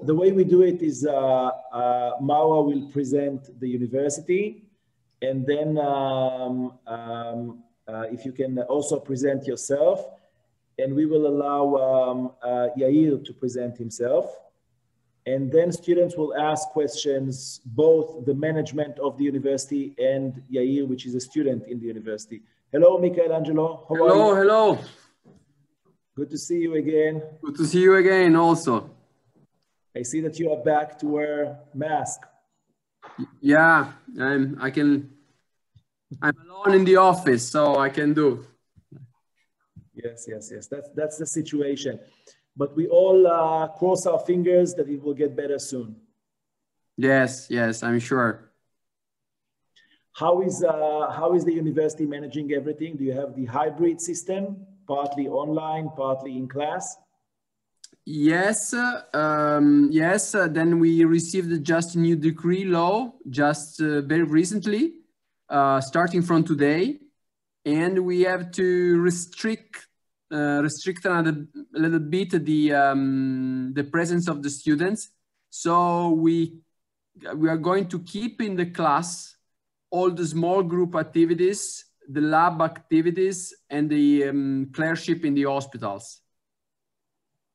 the way we do it is Maura will present the university, and then if you can also present yourself, and we will allow Yair to present himself. And then students will ask questions, both the management of the university and Yair, which is a student in the university. Hello, Michelangelo. How are you? Hello. Good to see you again. Good to see you again also. I see that you are back to wear mask. Yeah, I'm alone in the office, so I can do. Yes. That's the situation. But we all cross our fingers that it will get better soon. Yes, I'm sure. How is the university managing everything? Do you have the hybrid system, partly online, partly in class? Yes. Then we received just a new decree law just very recently, starting from today, and we have to restrict a little bit the presence of the students. So we are going to keep in the class all the small group activities, the lab activities, and the clerkship in the hospitals.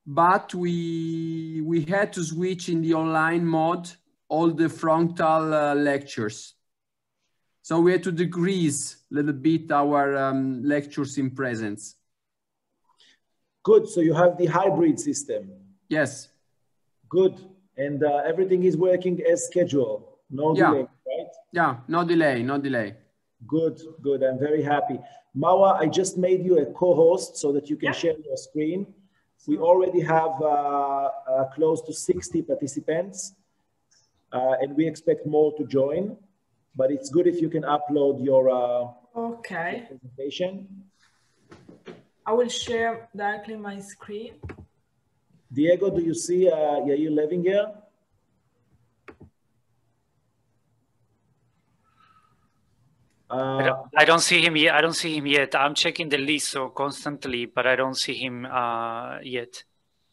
But we had to switch in the online mode all the frontal lectures. So we had to decrease a little bit our lectures in presence. Good, so you have the hybrid system. Yes. Good, and everything is working as scheduled, no delay, right? Yeah, no delay. Good, I'm very happy. Mawa, I just made you a co-host so that you can share your screen. We already have close to 60 participants, and we expect more to join, but it's good if you can upload your presentation. I will share directly my screen. Diego, do you see Yair Levinger? I don't see him yet. I'm checking the list so constantly, but I don't see him yet.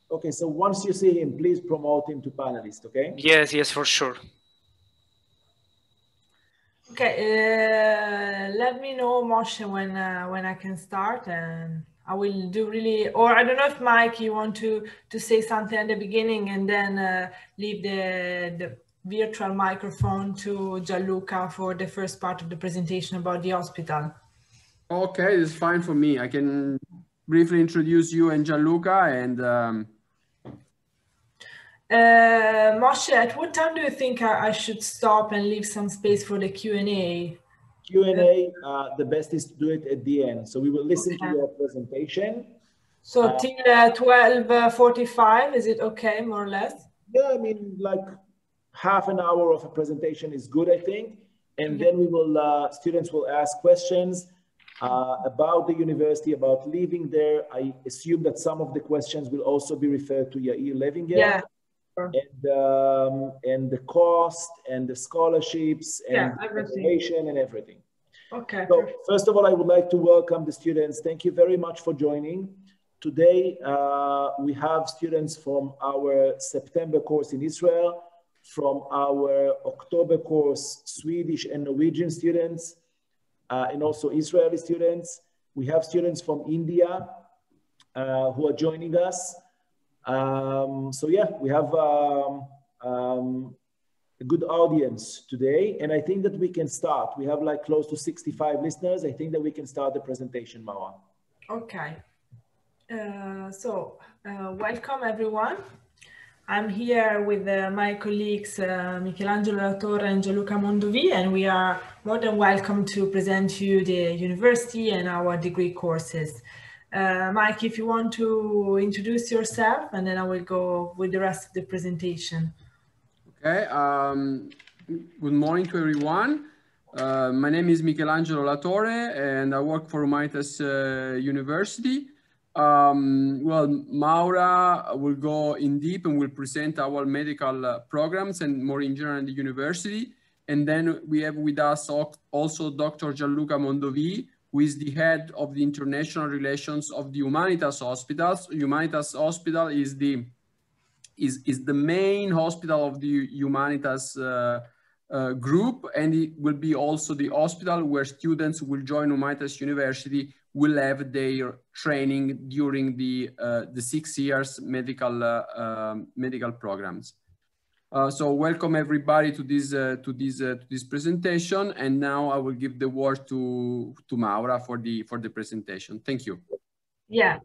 Okay, so once you see him, please promote him to panelist, okay? Yes, for sure. Okay, let me know, Moshe, when I can start, and I will do really, or I don't know if Mike, you want to say something at the beginning and then leave the virtual microphone to Gianluca for the first part of the presentation about the hospital. Okay, it's fine for me. I can briefly introduce you and Gianluca, and Moshe, at what time do you think I should stop and leave some space for the Q&A? Q&A, the best is to do it at the end. So we will listen to your presentation. So till 12:45, is it okay, more or less? Yeah, I mean, like half an hour of a presentation is good, I think. And then we will, students will ask questions about the university, about living there. I assume that some of the questions will also be referred to Yair Levinger. Yeah. And the cost and the scholarships and everything and everything. Okay. So first of all, I would like to welcome the students. Thank you very much for joining. Today, we have students from our September course in Israel, from our October course, Swedish and Norwegian students, and also Israeli students. We have students from India who are joining us. So yeah, we have a good audience today, and I think that we can start. We have like close to 65 listeners. I think that we can start the presentation, Mawa. Okay. Welcome everyone. I'm here with my colleagues Michelangelo Latorre and Gianluca Mondovi, and we are more than welcome to present you the university and our degree courses. Mike, if you want to introduce yourself, and then I will go with the rest of the presentation. Okay. Good morning to everyone. My name is Michelangelo Latorre, and I work for Humanitas University. Well, Maura will go in deep and will present our medical programs and more in general in the university. And then we have with us also Dr. Gianluca Mondovi, who is the head of the international relations of the Humanitas Hospitals. Humanitas Hospital is the is the main hospital of the Humanitas group, and it will be also the hospital where students who will join Humanitas University will have their training during the 6 years medical programs. So welcome everybody to this presentation, and now I will give the word to Maura for the presentation. Thank you. Yeah.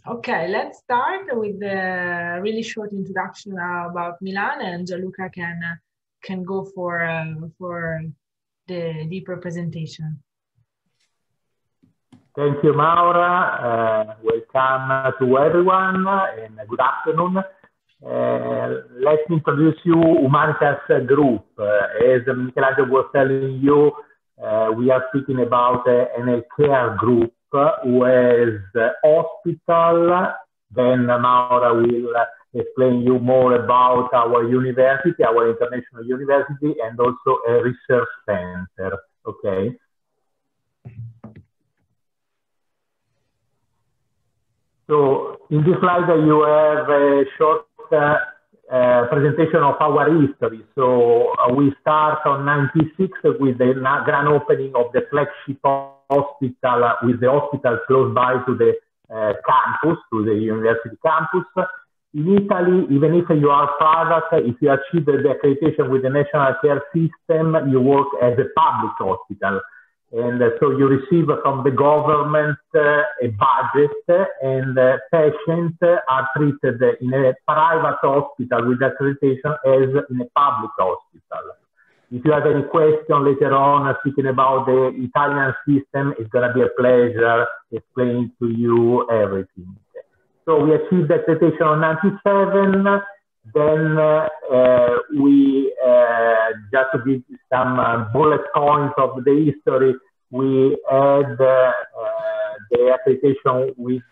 Okay. Let's start with a really short introduction about Milan, and Gianluca can go for the deeper presentation. Thank you, Maura. Welcome to everyone, and good afternoon. Let me introduce you Humanitas Group. As Michelangelo was telling you, we are speaking about an care group who has hospital. Then Maura will explain you more about our university, our international university, and also a research center. Okay. So in this slide you have a short presentation of our history. So we start on 96 with the grand opening of the flagship hospital, with the hospital close by to the campus, to the university campus. In Italy, even if you are private, if you achieve the accreditation with the national care system, you work as a public hospital. And so you receive from the government a budget, and patients are treated in a private hospital with accreditation as in a public hospital. If you have any question later on speaking about the Italian system, it's going to be a pleasure explaining to you everything. So we achieved the accreditation in 97. Then we, just to give some bullet points of the history, we had the accreditation with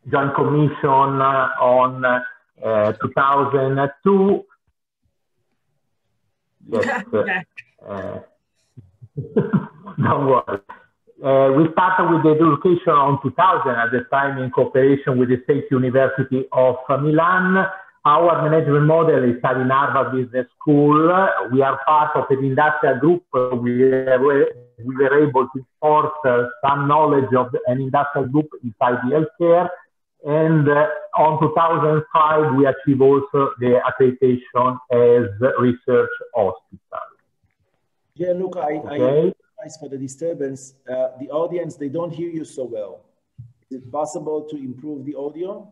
Joint Commission on 2002. Yes. Don't worry. We started with the education on 2000 at the time in cooperation with the State University of Milan. Our management model is studying Harvard Business School. We are part of an industrial group. We were able to import some knowledge of an industrial group inside the healthcare. And on 2005, we achieved also the accreditation as research hospital. Gianluca, I for the disturbance. The audience, they don't hear you so well. Is it possible to improve the audio?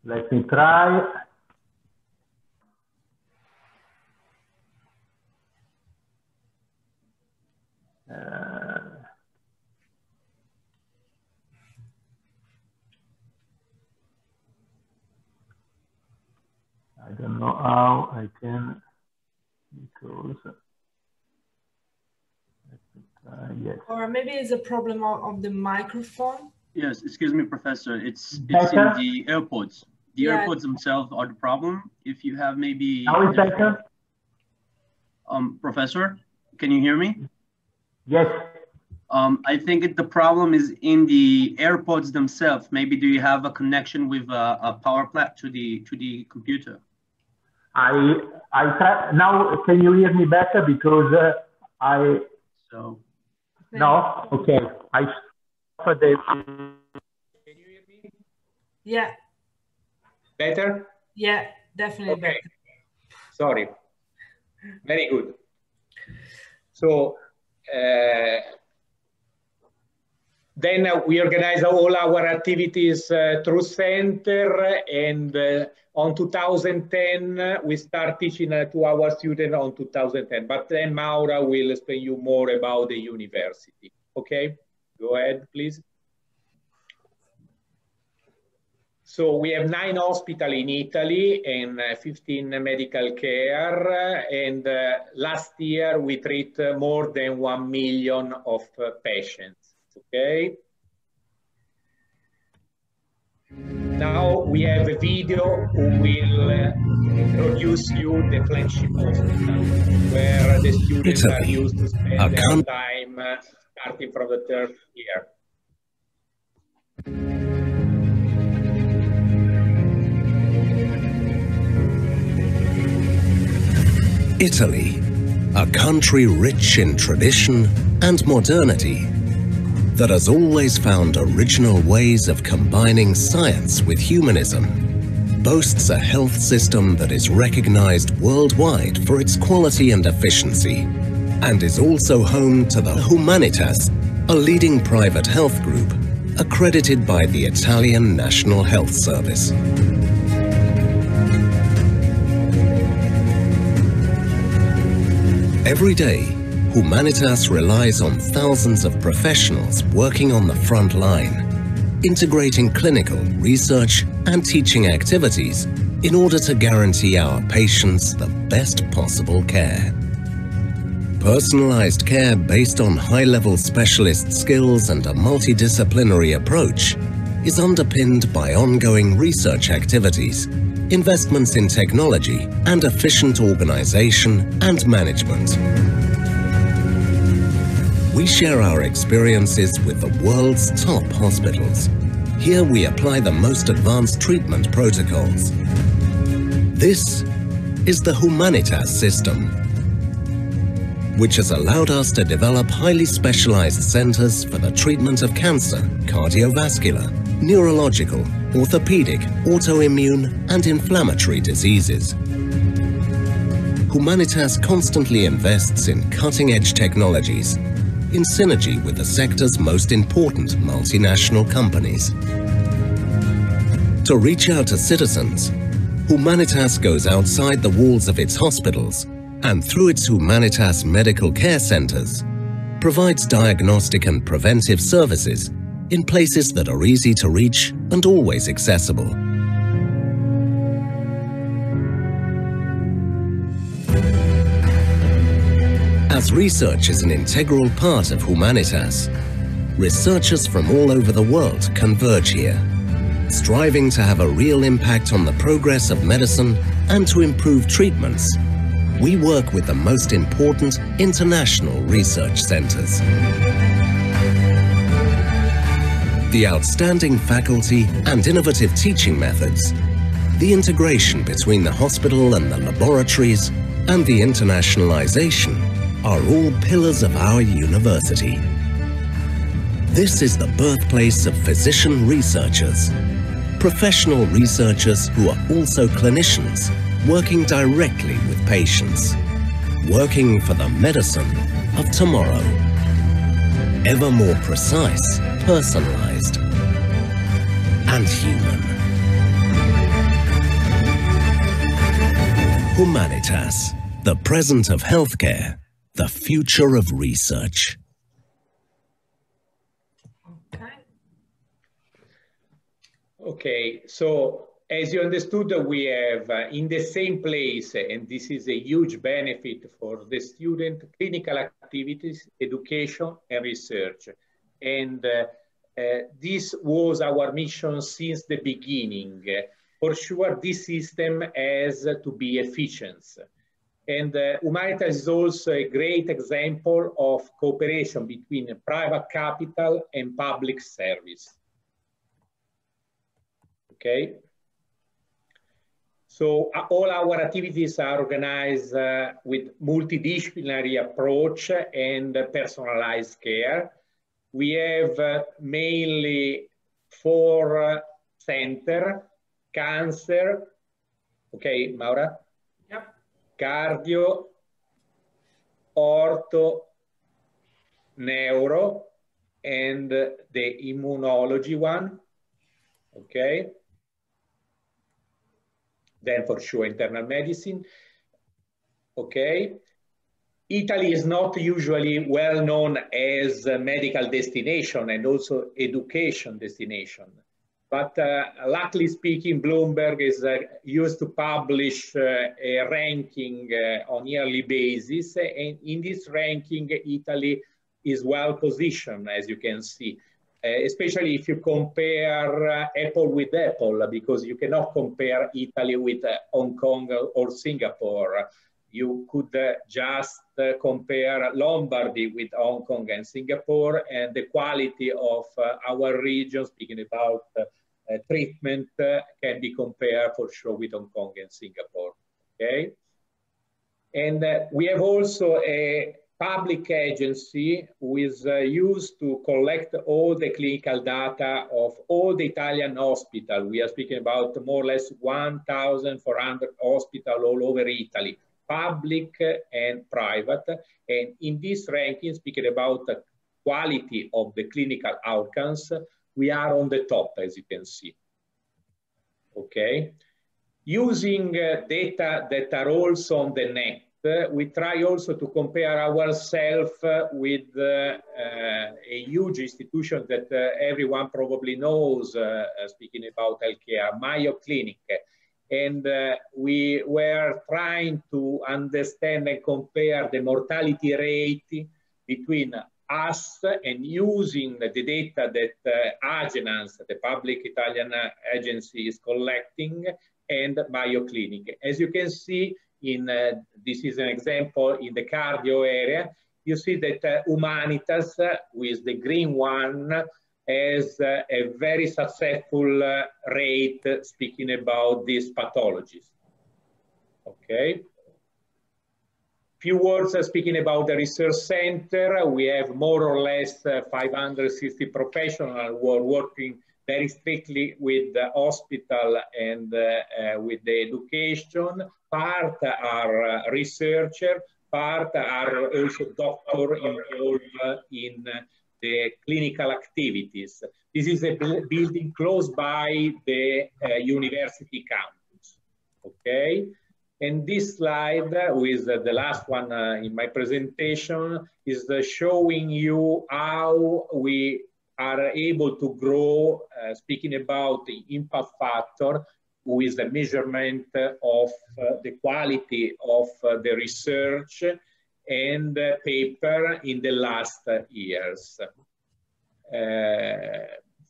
Let me try. I don't know how I can, because yes. Or maybe it's a problem of the microphone. Yes, excuse me, Professor. It's in the AirPods. The AirPods themselves are the problem. If you have maybe... Now it's better? Professor, can you hear me? Yes. I think the problem is in the AirPods themselves. Maybe do you have a connection with a power plant to the computer? I try. Now, can you hear me better? Because No? Okay. Can you hear me? Yeah. Better? Yeah, definitely better. Sorry. Very good. So then we organize all our activities through center, and on 2010 we start teaching to our students on 2010. But then Maura will explain you more about the university. Okay, go ahead, please. So we have 9 hospitals in Italy and 15 medical care. And last year we treat more than 1 million of patients. Okay. Now we have a video who will introduce you the flagship hospital, where the students are used to spend their time starting from the 3rd year. Italy, a country rich in tradition and modernity that has always found original ways of combining science with humanism, boasts a health system that is recognized worldwide for its quality and efficiency, and is also home to the Humanitas, a leading private health group accredited by the Italian National Health Service. Every day, Humanitas relies on thousands of professionals working on the front line, integrating clinical, research and teaching activities in order to guarantee our patients the best possible care. Personalized care based on high-level specialist skills and a multidisciplinary approach is underpinned by ongoing research activities, investments in technology, and efficient organization and management. We share our experiences with the world's top hospitals. Here we apply the most advanced treatment protocols. This is the Humanitas system, which has allowed us to develop highly specialized centers for the treatment of cancer, cardiovascular, neurological, orthopedic, autoimmune, and inflammatory diseases. Humanitas constantly invests in cutting-edge technologies, in synergy with the sector's most important multinational companies. To reach out to citizens, Humanitas goes outside the walls of its hospitals and through its Humanitas medical care centers, provides diagnostic and preventive services in places that are easy to reach and always accessible. As research is an integral part of Humanitas, researchers from all over the world converge here, striving to have a real impact on the progress of medicine and to improve treatments. We work with the most important international research centers. The outstanding faculty and innovative teaching methods, the integration between the hospital and the laboratories, and the internationalization are all pillars of our university. This is the birthplace of physician researchers, professional researchers who are also clinicians, working directly with patients, working for the medicine of tomorrow. Ever more precise, personalized, and human. Humanitas, the present of healthcare, the future of research. Okay, so as you understood, we have in the same place, and this is a huge benefit for the student, clinical activities, education, and research. And this was our mission since the beginning. For sure, this system has to be efficient. And Humanitas is also a great example of cooperation between private capital and public service. Okay. So all our activities are organized with multidisciplinary approach and personalized care. We have mainly 4 centers: cancer, okay, Maura? Yep. Cardio, ortho, neuro, and the immunology one, okay? Then for sure internal medicine, okay? Italy is not usually well known as a medical destination and also education destination. But luckily speaking, Bloomberg is used to publish a ranking on yearly basis. And in this ranking, Italy is well positioned, as you can see, especially if you compare Apple with Apple, because you cannot compare Italy with Hong Kong or Singapore. You could just compare Lombardy with Hong Kong and Singapore, and the quality of our region, speaking about treatment, can be compared for sure with Hong Kong and Singapore, okay? And we have also a public agency who is used to collect all the clinical data of all the Italian hospitals. We are speaking about more or less 1,400 hospitals all over Italy, public and private. And in this ranking, speaking about the quality of the clinical outcomes, we are on the top, as you can see. Okay. Using data that are also on the net, we try also to compare ourselves with a huge institution that everyone probably knows, speaking about healthcare, Mayo Clinic. And we were trying to understand and compare the mortality rate between us and using the data that Agenans, the public Italian agency, is collecting, and Mayo Clinic. As you can see, this is an example in the cardio area. You see that Humanitas, with the green one, has a very successful rate speaking about these pathologies. Okay. Few words speaking about the research center. We have more or less 560 professionals who are working very strictly with the hospital and with the education. Part are researchers, part are also doctors involved in the clinical activities. This is a building close by the university campus, okay? And this slide, with the last one in my presentation, is showing you how we are able to grow, speaking about the impact factor, with the measurement of the quality of the research and paper in the last years.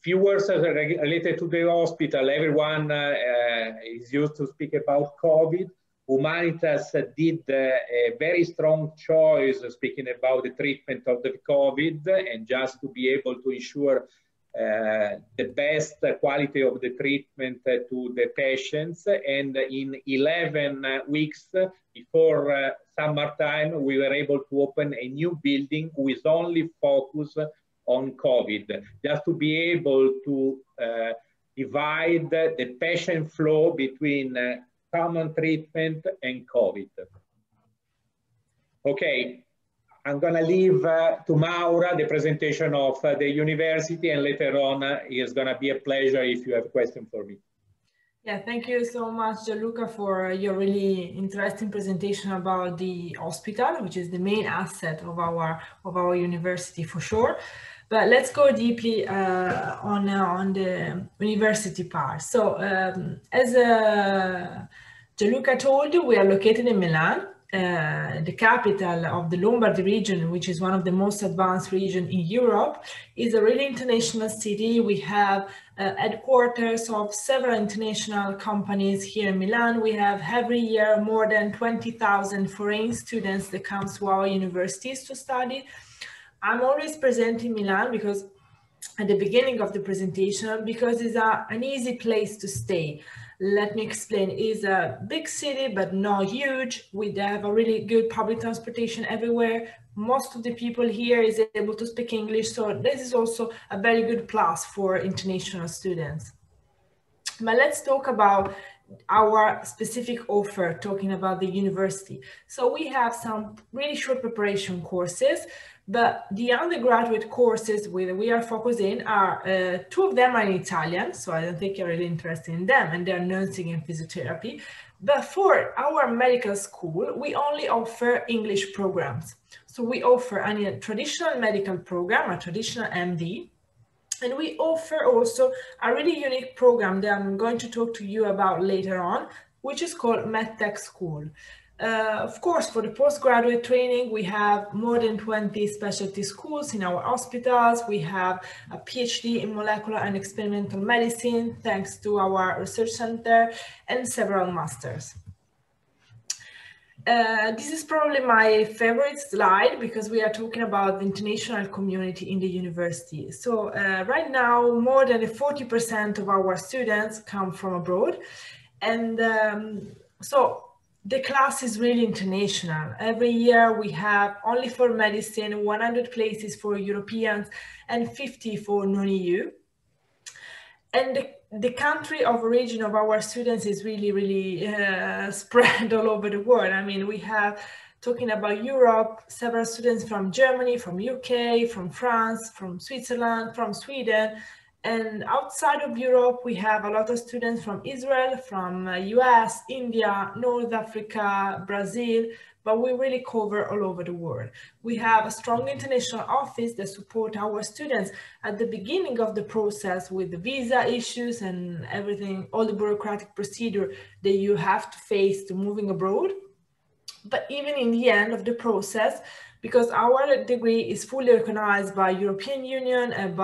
Few words related to the hospital. Everyone is used to speak about COVID. Humanitas did a very strong choice speaking about the treatment of the COVID, and just to be able to ensure the best quality of the treatment to the patients. And in 11 weeks before summertime, we were able to open a new building with only focus on COVID, just to be able to divide the patient flow between common treatment and COVID. Okay, I'm gonna leave to Maura the presentation of the university, and later on it's gonna be a pleasure if you have a question for me. Yeah, thank you so much, Gianluca, for your really interesting presentation about the hospital, which is the main asset of our university for sure. But let's go deeply on the university part. So as Gianluca told you, we are located in Milan, the capital of the Lombardy region, which is one of the most advanced regions in Europe. Is a really international city. We have headquarters of several international companies here in Milan. We have every year more than 20,000 foreign students that come to our universities to study. I'm always presenting Milan because at the beginning of the presentation, because it's an easy place to stay. Let me explain. It's a big city, but not huge. We have a really good public transportation everywhere. Most of the people here is able to speak English. So this is also a very good plus for international students. But let's talk about our specific offer, talking about the university. So we have some really short preparation courses, but the undergraduate courses we are focusing are, two of them are in Italian, so I don't think you're really interested in them, and they're nursing and physiotherapy. But for our medical school, we only offer English programs. So we offer a traditional medical program, a traditional MD, and we offer also a really unique program that I'm going to talk to you about later on, which is called MedTech School. Of course, for the postgraduate training, we have more than 20 specialty schools in our hospitals. We have a PhD in molecular and experimental medicine, thanks to our research center, and several masters. This is probably my favorite slide because we are talking about the international community in the university. So right now, more than 40% of our students come from abroad. And so the class is really international. Every year we have only for medicine 100 places for Europeans and 50 for non-EU. And the country of origin of our students is really spread all over the world. I mean, we have, talking about Europe, several students from Germany, from UK, from France, from Switzerland, from Sweden. And outside of Europe, we have a lot of students from Israel, from US, India, North Africa, Brazil, but we really cover all over the world. We have a strong international office that support our students at the beginning of the process with the visa issues and everything, all the bureaucratic procedure that you have to face to moving abroad. But even in the end of the process, because our degree is fully recognized by European Union and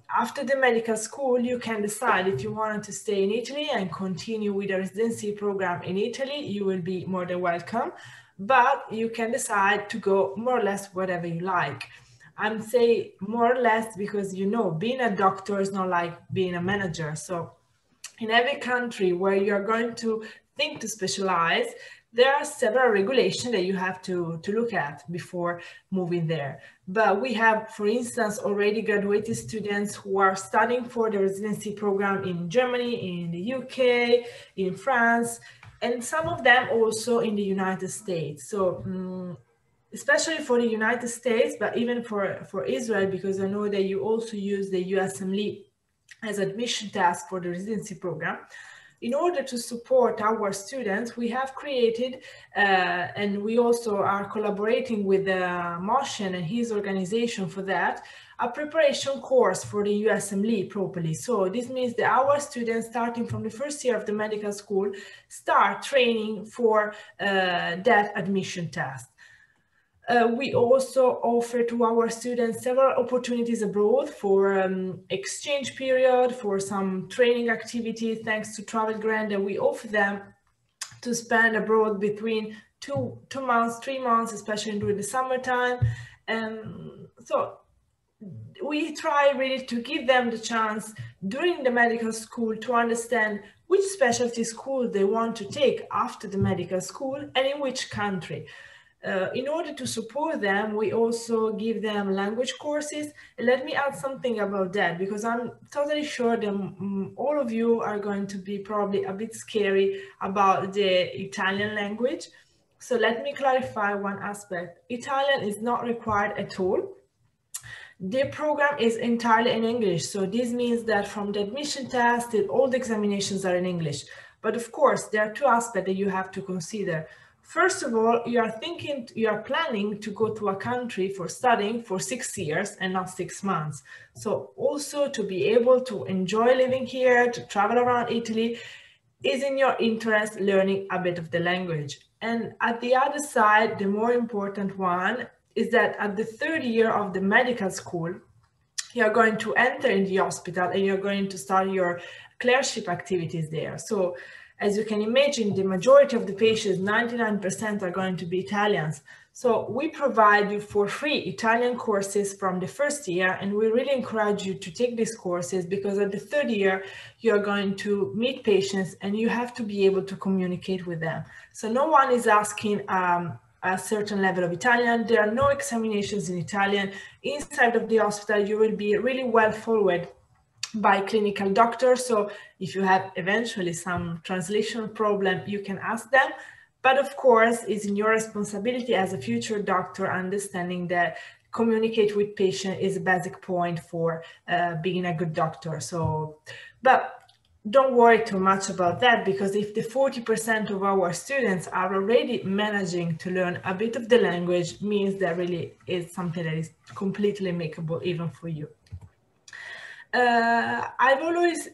after the medical school, you can decide if you want to stay in Italy and continue with a residency program in Italy, you will be more than welcome. But you can decide to go more or less whatever you like. I'm saying more or less because, you know, being a doctor is not like being a manager. So in every country where you're going to think to specialize, there are several regulations that you have to look at before moving there. But we have, for instance, already graduated students who are studying for the residency program in Germany, in the UK, in France, and some of them also in the United States. So especially for the United States, but even for Israel, because I know that you also use the USMLE as admission test for the residency program. In order to support our students, we have created, and we also are collaborating with Moshen and his organization for that, a preparation course for the USMLE properly. So this means that our students, starting from the first year of the medical school, start training for that admission test. We also offer to our students several opportunities abroad for exchange period, for some training activities, thanks to travel grant that we offer them to spend abroad between two months, 3 months, especially during the summertime. And so we try really to give them the chance during the medical school to understand which specialty school they want to take after the medical school and in which country. In order to support them, we also give them language courses. And let me add something about that, because I'm totally sure that all of you are going to be probably a bit scary about the Italian language. So let me clarify one aspect. Italian is not required at all. The program is entirely in English. So this means that from the admission test, all the examinations are in English. But of course, there are two aspects that you have to consider. First of all, you are planning to go to a country for studying for 6 years and not 6 months. So also to be able to enjoy living here, to travel around Italy, is in your interest learning a bit of the language. And at the other side, the more important one is that at the 3rd year of the medical school, you're going to enter in the hospital and you're going to start your clerkship activities there. So as you can imagine, the majority of the patients, 99%, are going to be Italians. So we provide you for free Italian courses from the 1st year, and we really encourage you to take these courses because at the 3rd year, you're going to meet patients and you have to be able to communicate with them. So no one is asking a certain level of Italian. There are no examinations in Italian. Inside of the hospital, you will be really well followed by clinical doctors. So if you have eventually some translation problem, you can ask them. But of course, it's in your responsibility as a future doctor, understanding that communicate with patient is a basic point for being a good doctor. So, but don't worry too much about that, because if the 40% of our students are already managing to learn a bit of the language, means that really is something that is completely makeable even for you. I've always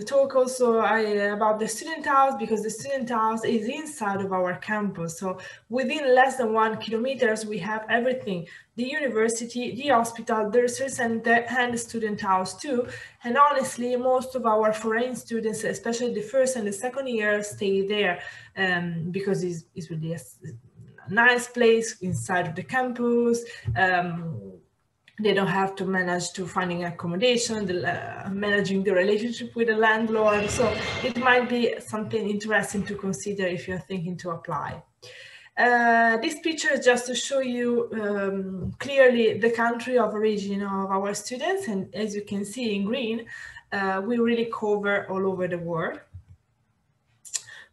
talked also about the student house, because the student house is inside of our campus. So within less than 1 kilometer, we have everything: the university, the hospital, the research center, and the student house too. And honestly, most of our foreign students, especially the 1st and the 2nd year, stay there because it's really a nice place inside of the campus. They don't have to manage to finding accommodation, managing the relationship with the landlord. So it might be something interesting to consider if you're thinking to apply. This picture is just to show you clearly the country of origin of our students. And as you can see in green, we really cover all over the world.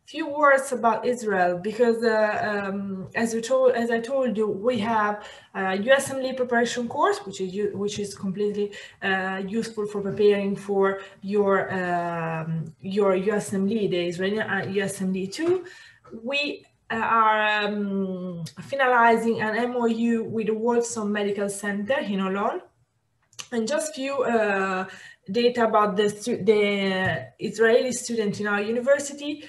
Few words about Israel, because as I told you, we have a USMLE preparation course, which is completely useful for preparing for your USMLE, the Israeli USMLE 2. We are finalizing an MOU with the Wolfson Medical Center in Holland, and just few data about the Israeli student in our university.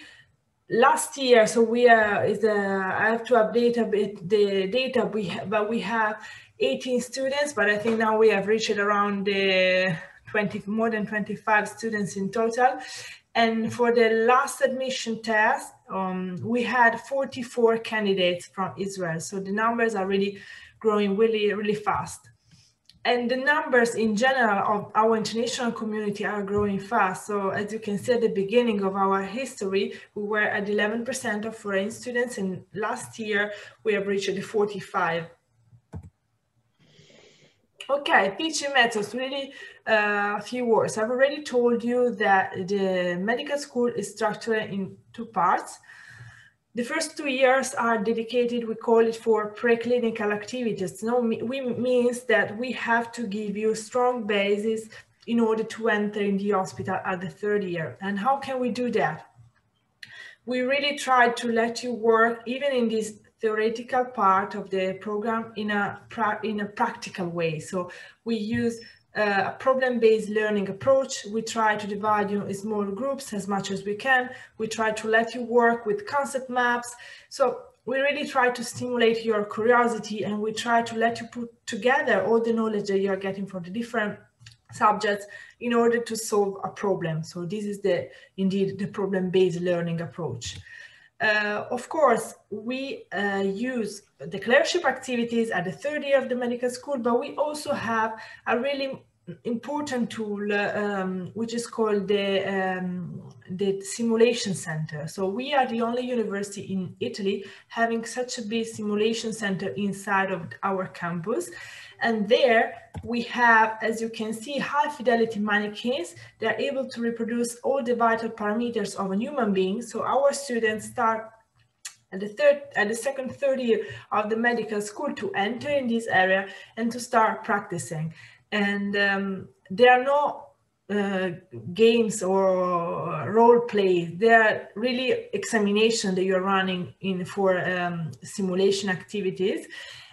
Last year, so I have to update a bit the data, but we have 18 students, but I think now we have reached around more than 25 students in total. And for the last admission test, we had 44 candidates from Israel. So the numbers are really growing really, really fast. And the numbers in general of our international community are growing fast. So as you can see at the beginning of our history, we were at 11% of foreign students, and last year we have reached the 45. Okay, teaching methods, really a few words. I've already told you that the medical school is structured in two parts. The first 2 years are dedicated, we call it, for preclinical activities. Means that we have to give you strong basis in order to enter in the hospital at the third year. And how can we do that? We really try to let you work, even in this theoretical part of the program, in a practical way. So we use a problem-based learning approach. We try to divide you in small groups as much as we can. We try to let you work with concept maps. So we really try to stimulate your curiosity, and we try to let you put together all the knowledge that you are getting from the different subjects in order to solve a problem. So this is indeed the problem-based learning approach. Of course, we use the clerkship activities at the third year of the medical school, but we also have a really important tool, which is called the simulation center. So we are the only university in Italy having such a big simulation center inside of our campus. And there we have, as you can see, high fidelity mannequins. They're able to reproduce all the vital parameters of a human being. So our students start at the second, third year of the medical school to enter in this area and to start practicing. And there are no games or role plays. There are really examination that you're running for simulation activities.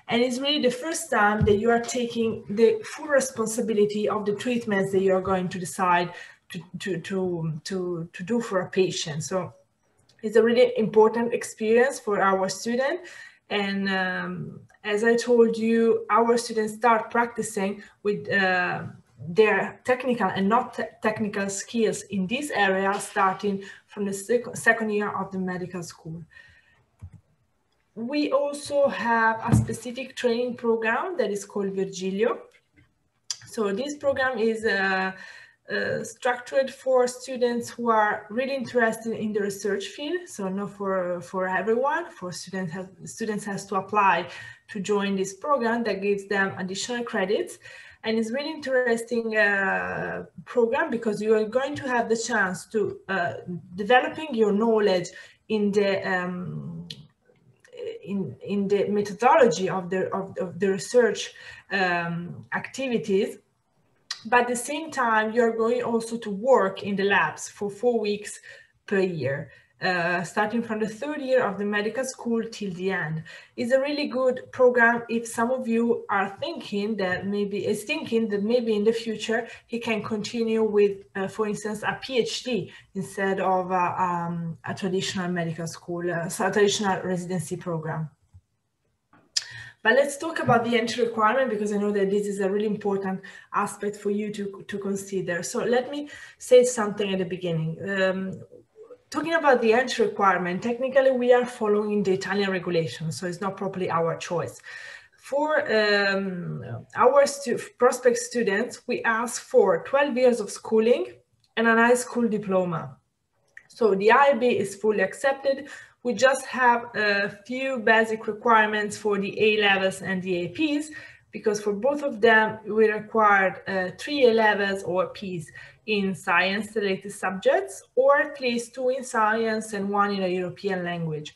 And it's really the first time that you are taking the full responsibility of the treatments that you're going to decide to do for a patient. So it's a really important experience for our student. And as I told you, our students start practicing with their technical and not technical skills in this area, starting from the second year of the medical school. We also have a specific training program that is called Virgilio. So this program is structured for students who are really interested in the research field. So not for everyone. For students has to apply to join this program that gives them additional credits. And it's really interesting program because you are going to have the chance to developing your knowledge in the methodology of the research activities, but at the same time you're going also to work in the labs for 4 weeks per year, starting from the third year of the medical school till the end. It's a really good program if some of you are thinking that maybe in the future he can continue with, for instance, a PhD instead of a traditional medical school, a traditional residency program. But let's talk about the entry requirement, because I know that this is a really important aspect for you to consider. So let me say something at the beginning. Talking about the entry requirement, technically we are following the Italian regulation, so it's not properly our choice. For our prospect students, we ask for 12 years of schooling and an high school diploma. So the IB is fully accepted. We just have a few basic requirements for the A-levels and the APs, because for both of them, we required 3 A-levels or Ps in science-related subjects, or at least 2 in science and 1 in a European language.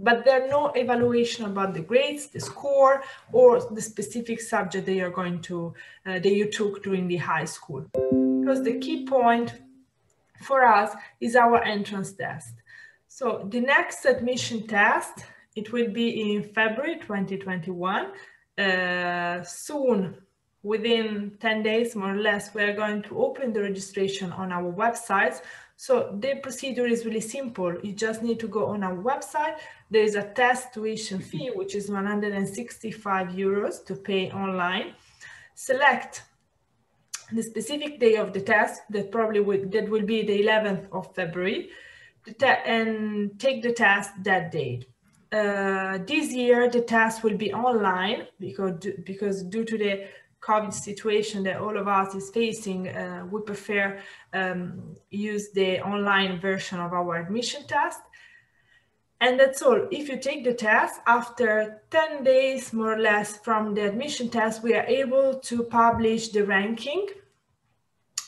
But there are no evaluation about the grades, the score, or the specific subject that you're going to, that you took during the high school. Because the key point for us is our entrance test. So the next admission test, it will be in February 2021. Soon, within 10 days, more or less, we are going to open the registration on our websites. So the procedure is really simple. You just need to go on our website. There is a test tuition fee, which is 165 euros to pay online. Select the specific day of the test, that will be the 11th of February, and take the test that date. This year, the test will be online because due to the COVID situation that all of us is facing, we prefer use the online version of our admission test. And that's all. If you take the test, after 10 days, more or less, from the admission test, we are able to publish the ranking.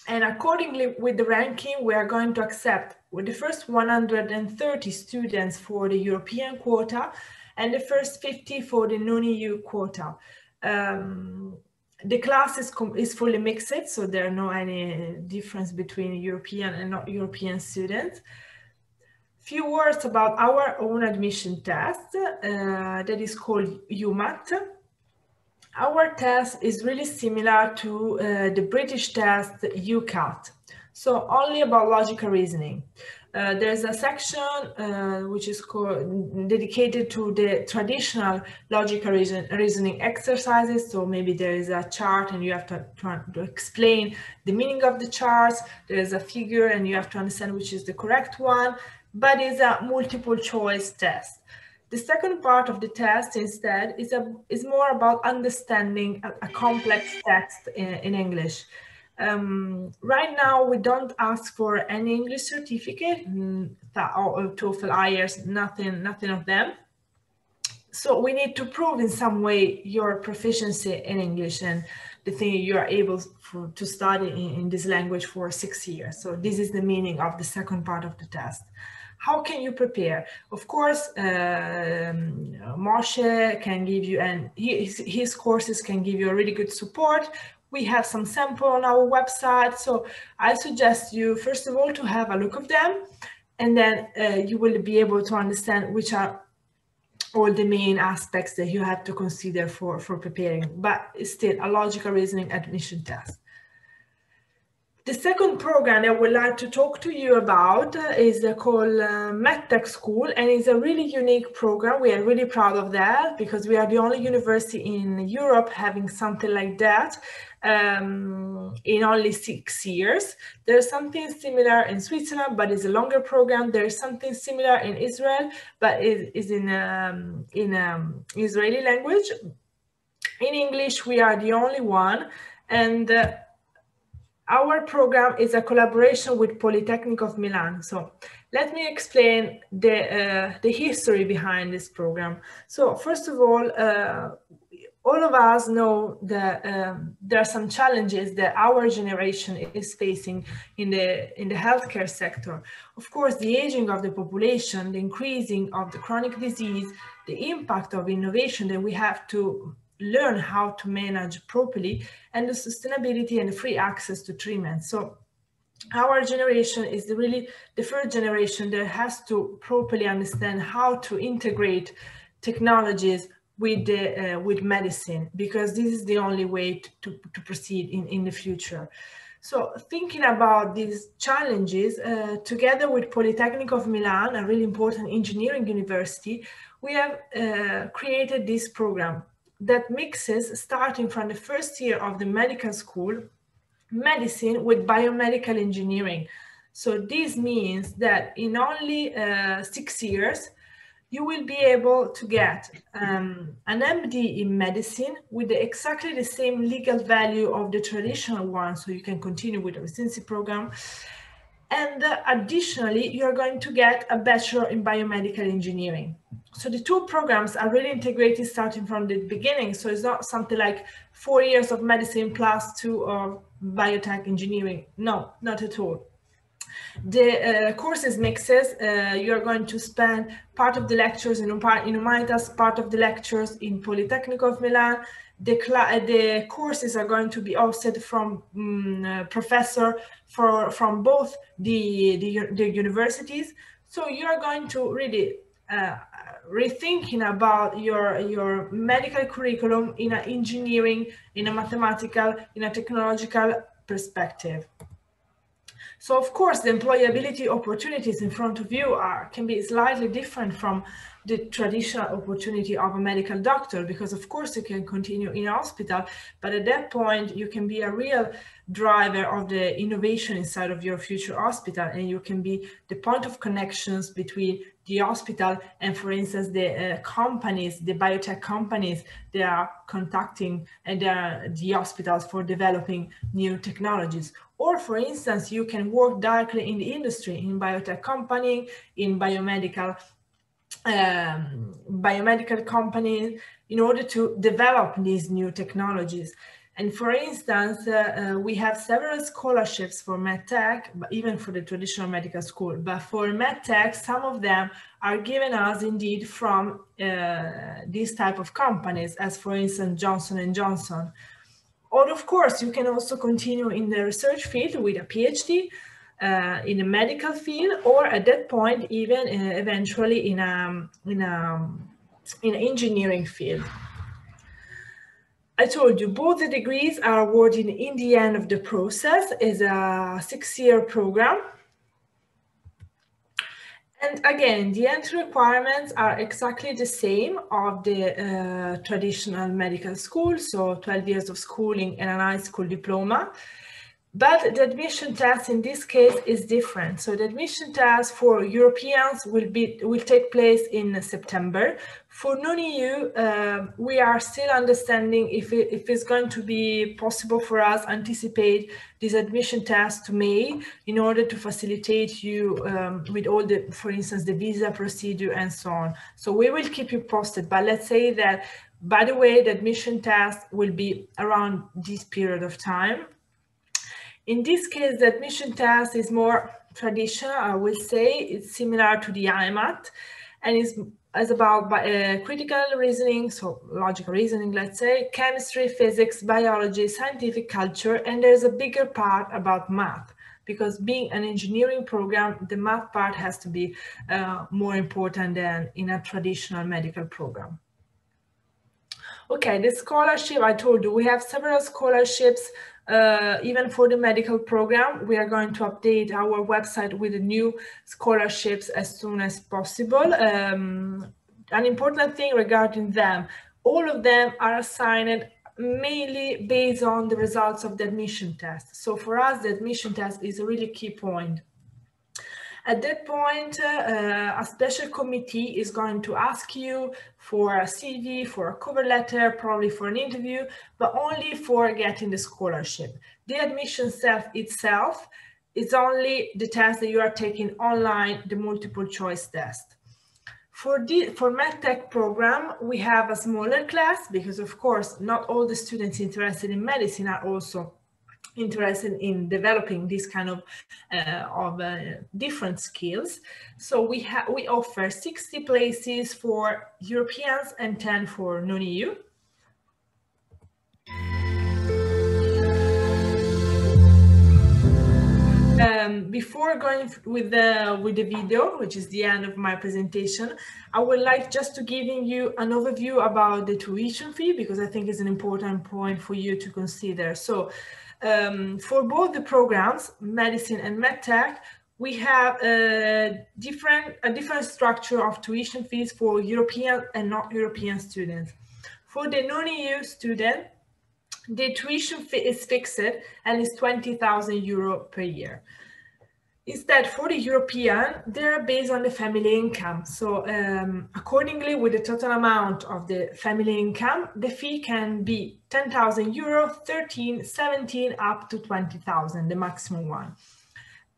And accordingly, with the ranking, we are going to accept with the first 130 students for the European quota and the first 50 for the non-EU quota. The class is fully mixed, so there are no any difference between European and not European students. Few words about our own admission test that is called UMAT. Our test is really similar to the British test UCAT, so only about logical reasoning. There's a section which is dedicated to the traditional logical reasoning exercises. So maybe there is a chart and you have to explain the meaning of the charts. There is a figure and you have to understand which is the correct one, but it's a multiple choice test. The second part of the test instead is more about understanding a complex text in English. Right now, we don't ask for any English certificate, or TOEFL, IELTS, nothing of them. So we need to prove in some way your proficiency in English and the thing you are able to study in this language for 6 years. So this is the meaning of the second part of the test. How can you prepare? Of course, Moshe can give you, and his courses can give you a really good support. We have some sample on our website. So I suggest you, first of all, to have a look of them, and then you will be able to understand which are all the main aspects that you have to consider for preparing, but it's still a logical reasoning admission test. The second program that I would like to talk to you about is called MedTech School, and it's a really unique program. We are really proud of that because we are the only university in Europe having something like that in only 6 years. There's something similar in Switzerland, but it's a longer program. There's something similar in Israel, but it is in Israeli language. In English, we are the only one, and our program is a collaboration with Polytechnic of Milan. So let me explain the history behind this program. So first of all of us know that there are some challenges that our generation is facing in the healthcare sector. Of course, the aging of the population, the increasing of the chronic disease, the impact of innovation that we have to learn how to manage properly, and the sustainability and the free access to treatment. So our generation is really the first generation that has to properly understand how to integrate technologies with medicine, because this is the only way to proceed in the future. So thinking about these challenges, together with Polytechnic of Milan, a really important engineering university, we have created this program that mixes, starting from the first year of the medical school, medicine with biomedical engineering. So this means that in only 6 years, you will be able to get an MD in medicine with exactly the same legal value of the traditional one, so you can continue with the residency program. And additionally, you're going to get a bachelor in biomedical engineering. So the two programs are really integrated starting from the beginning. So it's not something like 4 years of medicine plus 2 of biotech engineering. No, not at all. The courses mixes, you're going to spend part of the lectures in Humanitas, part of the lectures in Politecnico of Milan. The courses are going to be hosted from professor from both the universities. So you are going to really rethinking about your medical curriculum in an engineering, in a mathematical, in a technological perspective. So of course, the employability opportunities in front of you can be slightly different from the traditional opportunity of a medical doctor, because of course you can continue in a hospital, but at that point you can be a real driver of the innovation inside of your future hospital, and you can be the point of connections between the hospital and, for instance, the companies, the biotech companies, they are contacting and the hospitals for developing new technologies. Or, for instance, you can work directly in the industry, in biotech company, in biomedical companies, in order to develop these new technologies. And for instance, we have several scholarships for MedTech, even for the traditional medical school. But for MedTech, some of them are given us indeed from these type of companies, as for instance, Johnson & Johnson. Or of course, you can also continue in the research field with a PhD in the medical field, or at that point, even eventually in an engineering field. I told you, both the degrees are awarded in the end of the process. It's a 6-year program. And again, the entry requirements are exactly the same of the traditional medical school, so 12 years of schooling and a high school diploma. But the admission test in this case is different. So the admission test for Europeans will take place in September. For non-EU, we are still understanding if it's going to be possible for us to anticipate this admission test to May in order to facilitate you with all the, for instance, the visa procedure and so on. So we will keep you posted, but let's say that, by the way, the admission test will be around this period of time. In this case, the admission test is more traditional, I will say. It's similar to the IMAT, and is about critical reasoning, so logical reasoning, let's say, chemistry, physics, biology, scientific culture, and there's a bigger part about math, because being an engineering program, the math part has to be more important than in a traditional medical program. Okay, the scholarship, I told you, we have several scholarships. Even for the medical program, we are going to update our website with the new scholarships as soon as possible. An important thing regarding them, all of them are assigned mainly based on the results of the admission test. So for us, the admission test is a really key point. At that point, a special committee is going to ask you for a CV, for a cover letter, probably for an interview, but only for getting the scholarship. The admission test itself is only the test that you are taking online, the multiple choice test. For MedTech program, we have a smaller class because, of course, not all the students interested in medicine are also interested in developing this kind of different skills. So we offer 60 places for Europeans and 10 for non-EU. Before going with the video, which is the end of my presentation, I would like just to give you an overview about the tuition fee, because I think it's an important point for you to consider. So for both the programs, medicine and medtech, we have a different structure of tuition fees for European and not European students. For the non-EU student, the tuition fee is fixed and is €20,000 per year. is that for the European, they're based on the family income. So accordingly, with the total amount of the family income, the fee can be 10,000 euro, 13, 17, up to 20,000, the maximum one.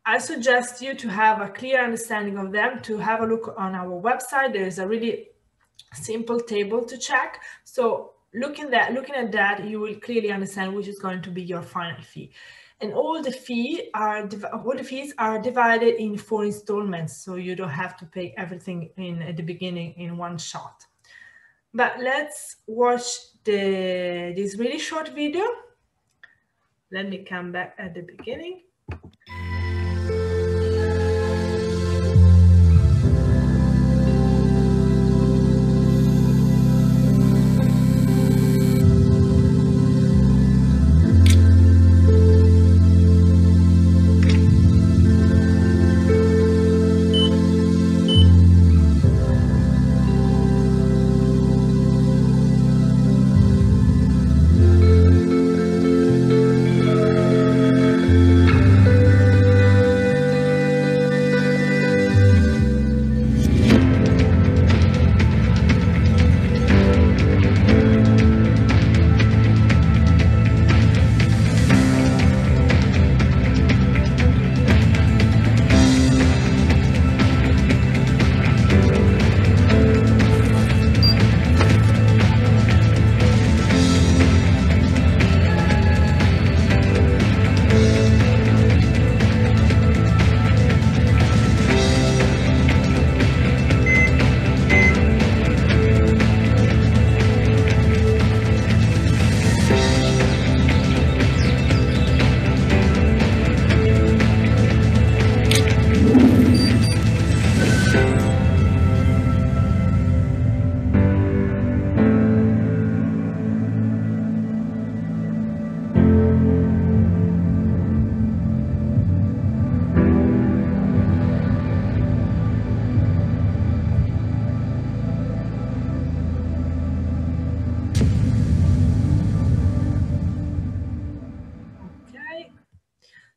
I suggest you to have a clear understanding of them, to have a look on our website. There is a really simple table to check. So looking at that, you will clearly understand which is going to be your final fee. And all the fees are divided in 4 installments, so you don't have to pay everything at the beginning in one shot. But let's watch this really short video. Let me come back at the beginning.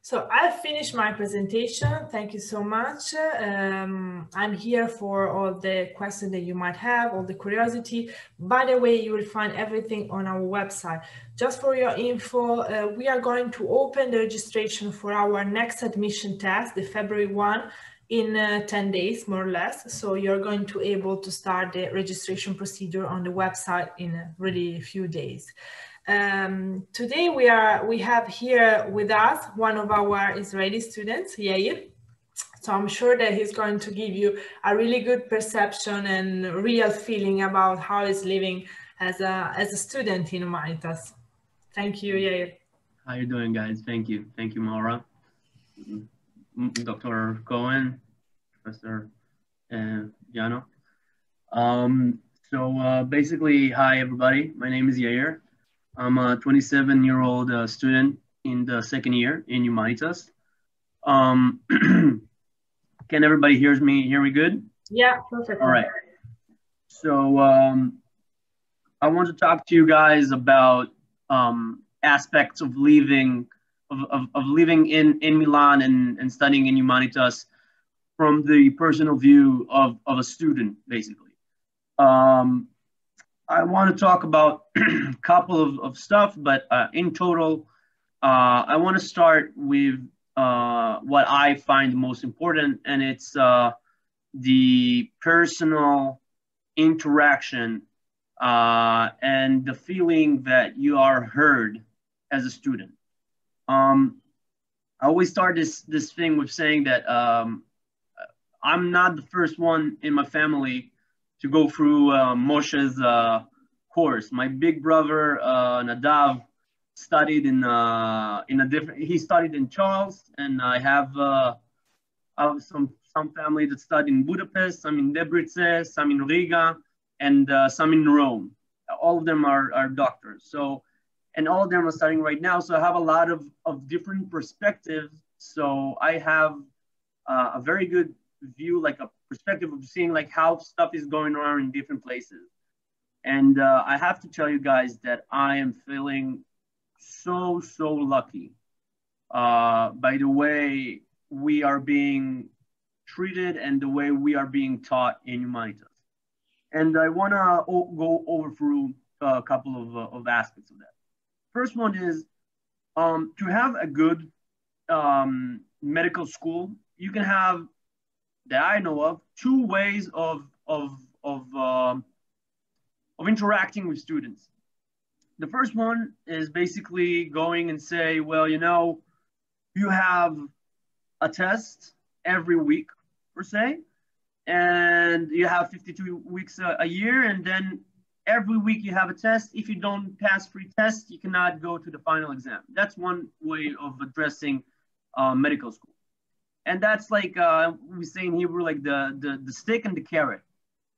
So I've finished my presentation. Thank you so much. I'm here for all the questions that you might have, all the curiosity. By the way, you will find everything on our website. Just for your info, we are going to open the registration for our next admission test, the February one, in 10 days, more or less. So you're going to be able to start the registration procedure on the website in really a few days. Today we have here with us one of our Israeli students, Yair. So I'm sure that he's going to give you a really good perception and real feeling about how he's living as a student in Humanitas. Thank you, Yair. How you doing, guys? Thank you. Thank you, Maura. Dr. Cohen, Professor Jano. Basically, hi, everybody. My name is Yair. I'm a 27-year-old student in the second year in Humanitas. Can everybody hear me good? Yeah, perfect. All right. So I want to talk to you guys about aspects of living in Milan and studying in Humanitas from the personal view of a student, basically. I want to talk about a couple of stuff, but in total, I want to start with what I find most important, and it's the personal interaction and the feeling that you are heard as a student. I always start this thing with saying that I'm not the first one in my family to go through Moshe's course. My big brother Nadav studied he studied in Charles, and I have some family that studied in Budapest, some in Debrecen, some in Riga, and some in Rome. All of them are doctors. So, and all of them are studying right now. So I have a lot of different perspectives. So I have a very good view, like a perspective of seeing like how stuff is going on in different places. And I have to tell you guys that I am feeling so lucky by the way we are being treated and the way we are being taught in Humanitas. And I want to go over through a couple of aspects of that. First one is to have a good medical school, you can have, that I know of, two ways of interacting with students. The first one is basically going and say, well, you know, you have a test every week, per se, and you have 52 weeks a year, and then every week you have a test. If you don't pass free tests, you cannot go to the final exam. That's one way of addressing medical school. And that's like, we say in Hebrew, like the stick and the carrot.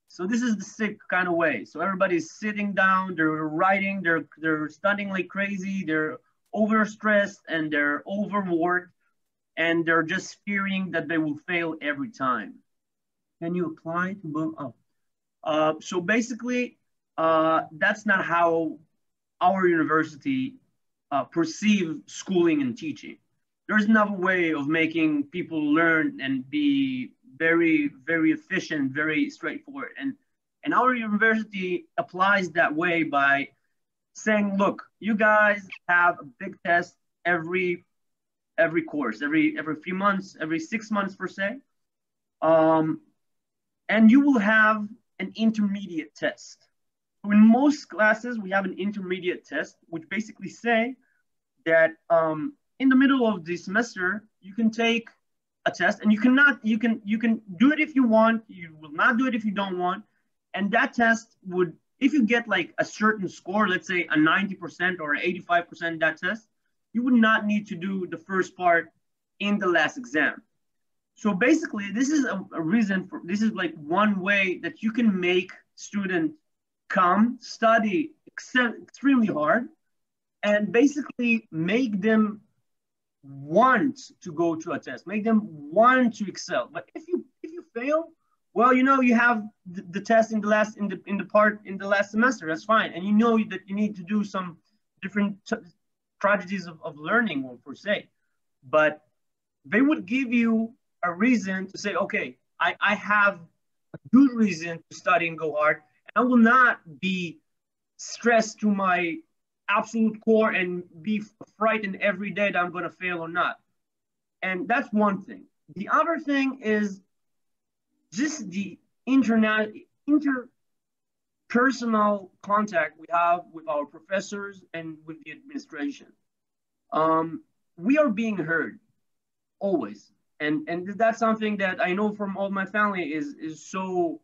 So this is the stick kind of way. So everybody's sitting down, they're writing, they're studying like crazy, they're overstressed and they're overworked, and they're just fearing that they will fail every time. Can you apply to both? Oh. So basically, that's not how our university perceive schooling and teaching. There's another way of making people learn and be very, very efficient, very straightforward. And our university applies that way by saying, look, you guys have a big test every course, every few months, every 6 months per se. And you will have an intermediate test. So in most classes, we have an intermediate test, which basically say that in the middle of the semester, you can take a test, and you can do it if you want, you will not do it if you don't want. And that test would, if you get like a certain score, let's say a 90% or 85% that test, you would not need to do the first part in the last exam. So basically, this is a reason for, this is like one way that you can make students come, study extremely hard, and basically make them want to go to a test, make them want to excel. But if you fail, well, you know, you have the test in the last semester, that's fine. And you know that you need to do some different strategies of learning, per se. But they would give you a reason to say, okay, I have a good reason to study and go hard, and I will not be stressed to my absolute core and be frightened every day that I'm going to fail or not. And that's one thing. The other thing is just the interpersonal contact we have with our professors and with the administration. We are being heard always. And that's something that I know from all my family is so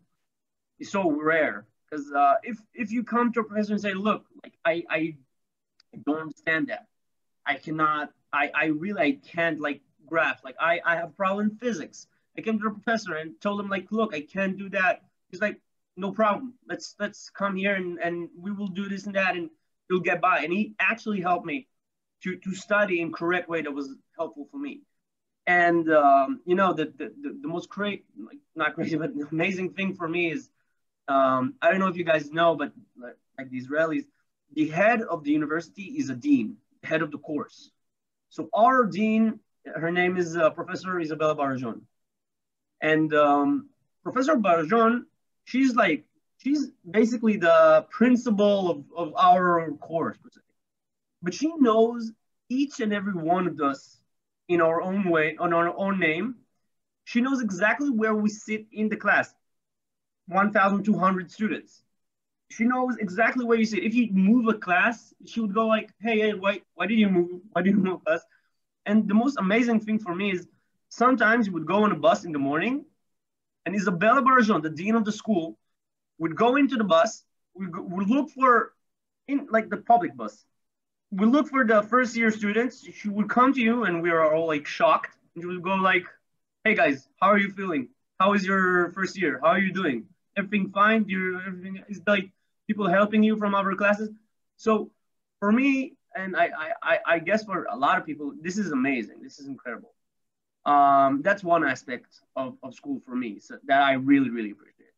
rare. Because if you come to a professor and say, look, like I don't understand that. I really can't like grasp. Like I have a problem in physics. I came to the professor and told him like, look, I can't do that. He's like, no problem. Let's come here and we will do this and that and you'll get by. And he actually helped me to study in correct way that was helpful for me. And you know, the most great, like not crazy, but amazing thing for me is, I don't know if you guys know, but like the Israelis, the head of the university is a dean, head of the course. So our dean, her name is Professor Isabella Barajon. And Professor Barajon, she's basically the principal of our course, per se. But she knows each and every one of us in our own way, on our own name. She knows exactly where we sit in the class, 1,200 students. She knows exactly where you sit. If you move a class, she would go like, hey, why did you move? Why did you move class? And the most amazing thing for me is sometimes you would go on a bus in the morning and Isabella Barajon, the dean of the school, would go into the bus. We look for, in like the public bus, we look for the first year students. She would come to you and we are all like shocked. And she would go like, hey guys, how are you feeling? How is your first year? How are you doing? Everything fine? Everything is like people helping you from other classes. So for me, and I guess for a lot of people, this is amazing. This is incredible. That's one aspect of school for me, so that I really, really appreciate.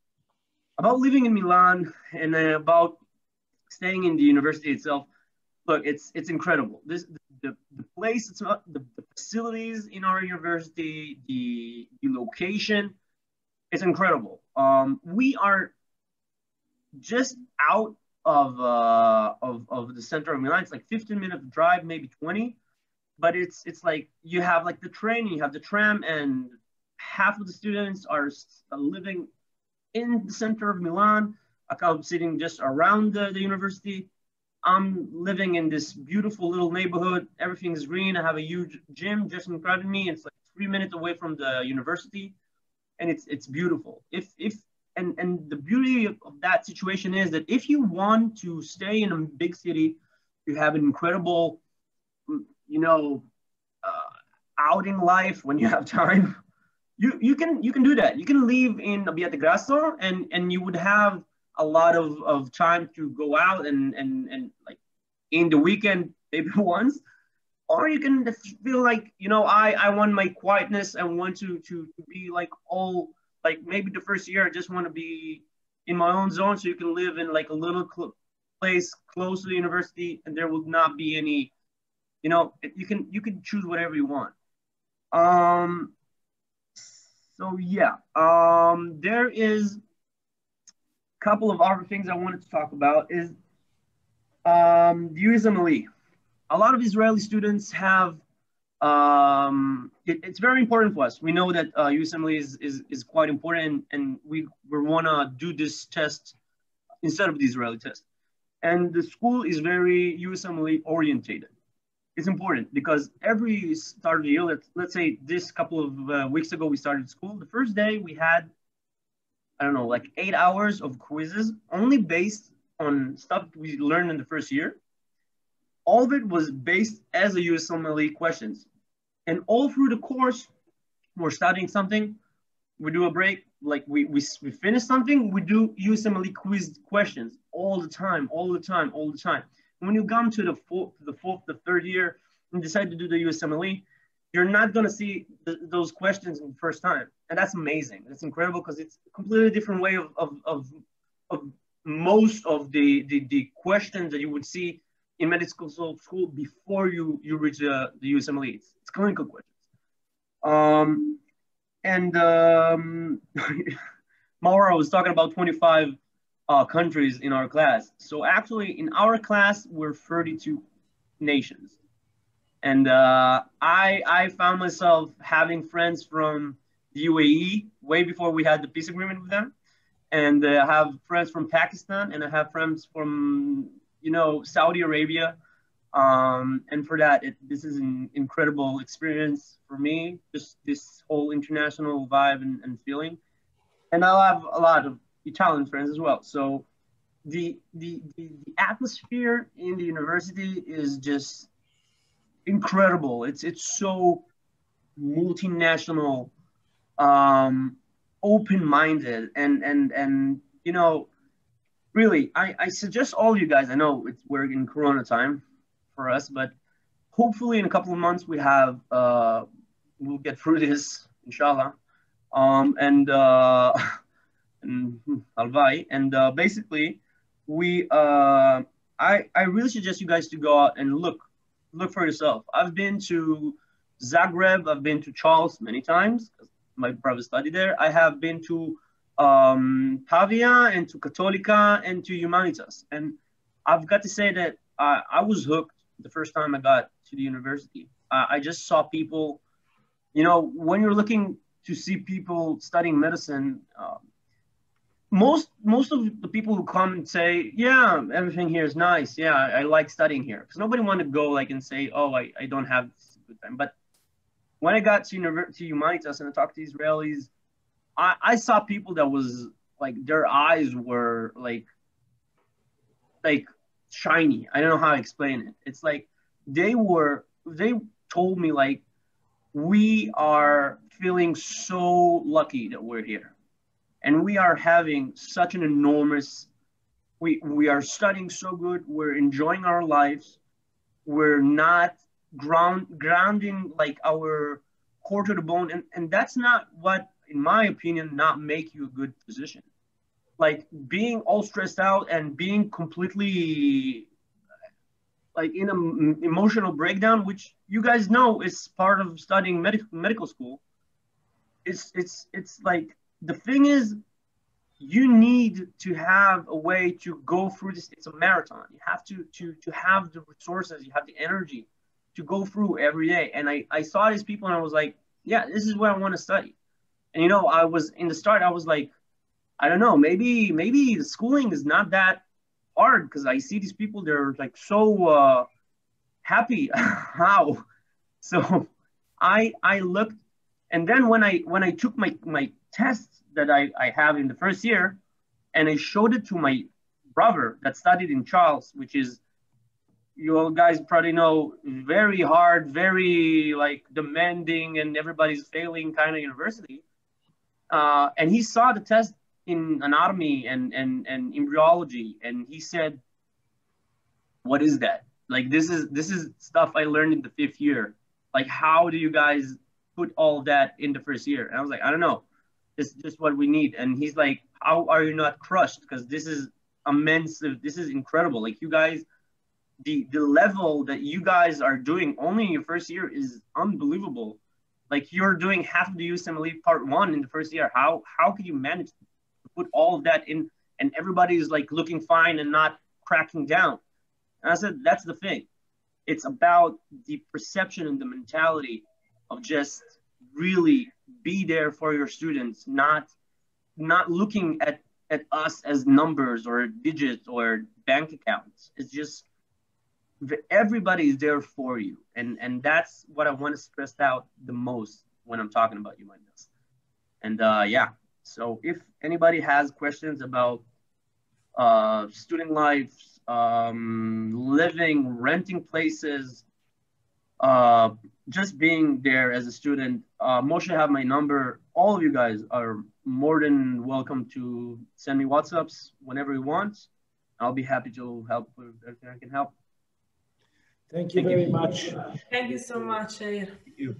About living in Milan and about staying in the university itself, look, it's incredible. the place, it's not the facilities in our university, the location, it's incredible. We are just out of the center of Milan. It's like 15-minute drive, maybe 20, but it's like you have like the train, you have the tram, and half of the students are living in the center of Milan. I'm sitting just around the university. I'm living in this beautiful little neighborhood. Everything is green. I have a huge gym just in front of me. It's like 3 minutes away from the university, and it's beautiful. And the beauty of that situation is that if you want to stay in a big city, you have an incredible, you know, outing life when you have time. You can do that. You can live in Abbiategrasso and you would have a lot of time to go out and like in the weekend, maybe once, or you can feel like, you know, I want my quietness. I want to be like all, like maybe the first year, I just want to be in my own zone. So you can live in like a little place close to the university and there will not be any, you know, you can choose whatever you want. So yeah, there is a couple of other things I wanted to talk about is the USMLE. A lot of Israeli students have, it's very important for us. We know that USMLE is quite important and we want to do this test instead of the Israeli test. And the school is very USMLE orientated. It's important because every start of the year, let's say this couple of weeks ago, we started school. The first day we had, I don't know, like 8 hours of quizzes only based on stuff we learned in the first year. All of it was based as a USMLE questions. And all through the course, we're studying something, we do a break, like we finish something, we do USMLE quiz questions all the time. When you come to the third year, and decide to do the USMLE, you're not going to see those questions the first time. And that's amazing. That's incredible because it's a completely different way of most of the questions that you would see in medical school before you reach the USMLE. It's clinical questions. Maura was talking about 25 countries in our class. So actually in our class, we're 32 nations. And I found myself having friends from the UAE way before we had the peace agreement with them. And I have friends from Pakistan and I have friends from, you know, Saudi Arabia. And for that, this is an incredible experience for me, just this whole international vibe and feeling. And I'll have a lot of Italian friends as well. So the atmosphere in the university is just incredible. It's so multinational, open-minded, and you know, really, I suggest all you guys. I know we're in Corona time for us, but hopefully in a couple of months we have we'll get through this, inshallah, and Alvai, and basically I really suggest you guys to go out and look for yourself. I've been to Zagreb, I've been to Charles many times because my brother studied there. I have been to Pavia and to Cattolica and to Humanitas, and I've got to say that I was hooked the first time I got to the university. I just saw people, you know, when you're looking to see people studying medicine, most of the people who come and say, yeah, everything here is nice. Yeah, I like studying here. Because nobody wanted to go like and say, oh, I don't have a good time. But when I got to Humanitas and I talked to Israelis, I saw people that was like, their eyes were like shiny. I don't know how to explain it. It's like they told me like, we are feeling so lucky that we're here. And we are having such an enormous, we are studying so good. We're enjoying our lives. We're not grounding like our core to the bone. And that's not what, in my opinion, not make you a good physician. Like being all stressed out and being completely like in an emotional breakdown, which you guys know is part of studying medical school. It's like, the thing is, you need to have a way to go through this. It's a marathon. You have to have the resources, you have the energy to go through every day. And I saw these people and I was like, yeah, this is what I want to study. And, you know, I was in the start, I was like, I don't know, maybe the schooling is not that hard, because I see these people, they're like so happy. How? So I looked, and then when I took my tests that I have in the first year, and I showed it to my brother that studied in Charles, which is, you all guys probably know, very hard, very like demanding, and everybody's failing kind of university. And he saw the test in anatomy and embryology, and he said, what is that? Like, this is stuff I learned in the 5th year. Like, how do you guys put all of that in the first year? And I was like, I don't know. This is just what we need. And he's like, how are you not crushed? Because this is immense. This is incredible. Like, you guys, the level that you guys are doing only in your first year is unbelievable. Like, you're doing half of the USMLE part 1 in the first year. How could you manage to put all of that in, and everybody's like looking fine and not cracking down? And I said, that's the thing. It's about the perception and the mentality of just really be there for your students, not looking at us as numbers or digits or bank accounts. It's just, everybody is there for you. And that's what I want to stress out the most when I'm talking about Humanitarians. And yeah, so if anybody has questions about student life, living, renting places, just being there as a student, Moshe have my number. All of you guys are more than welcome to send me WhatsApps whenever you want. I'll be happy to help with everything I can help. Thank you very much. Thank you so much, Yair. Thank you.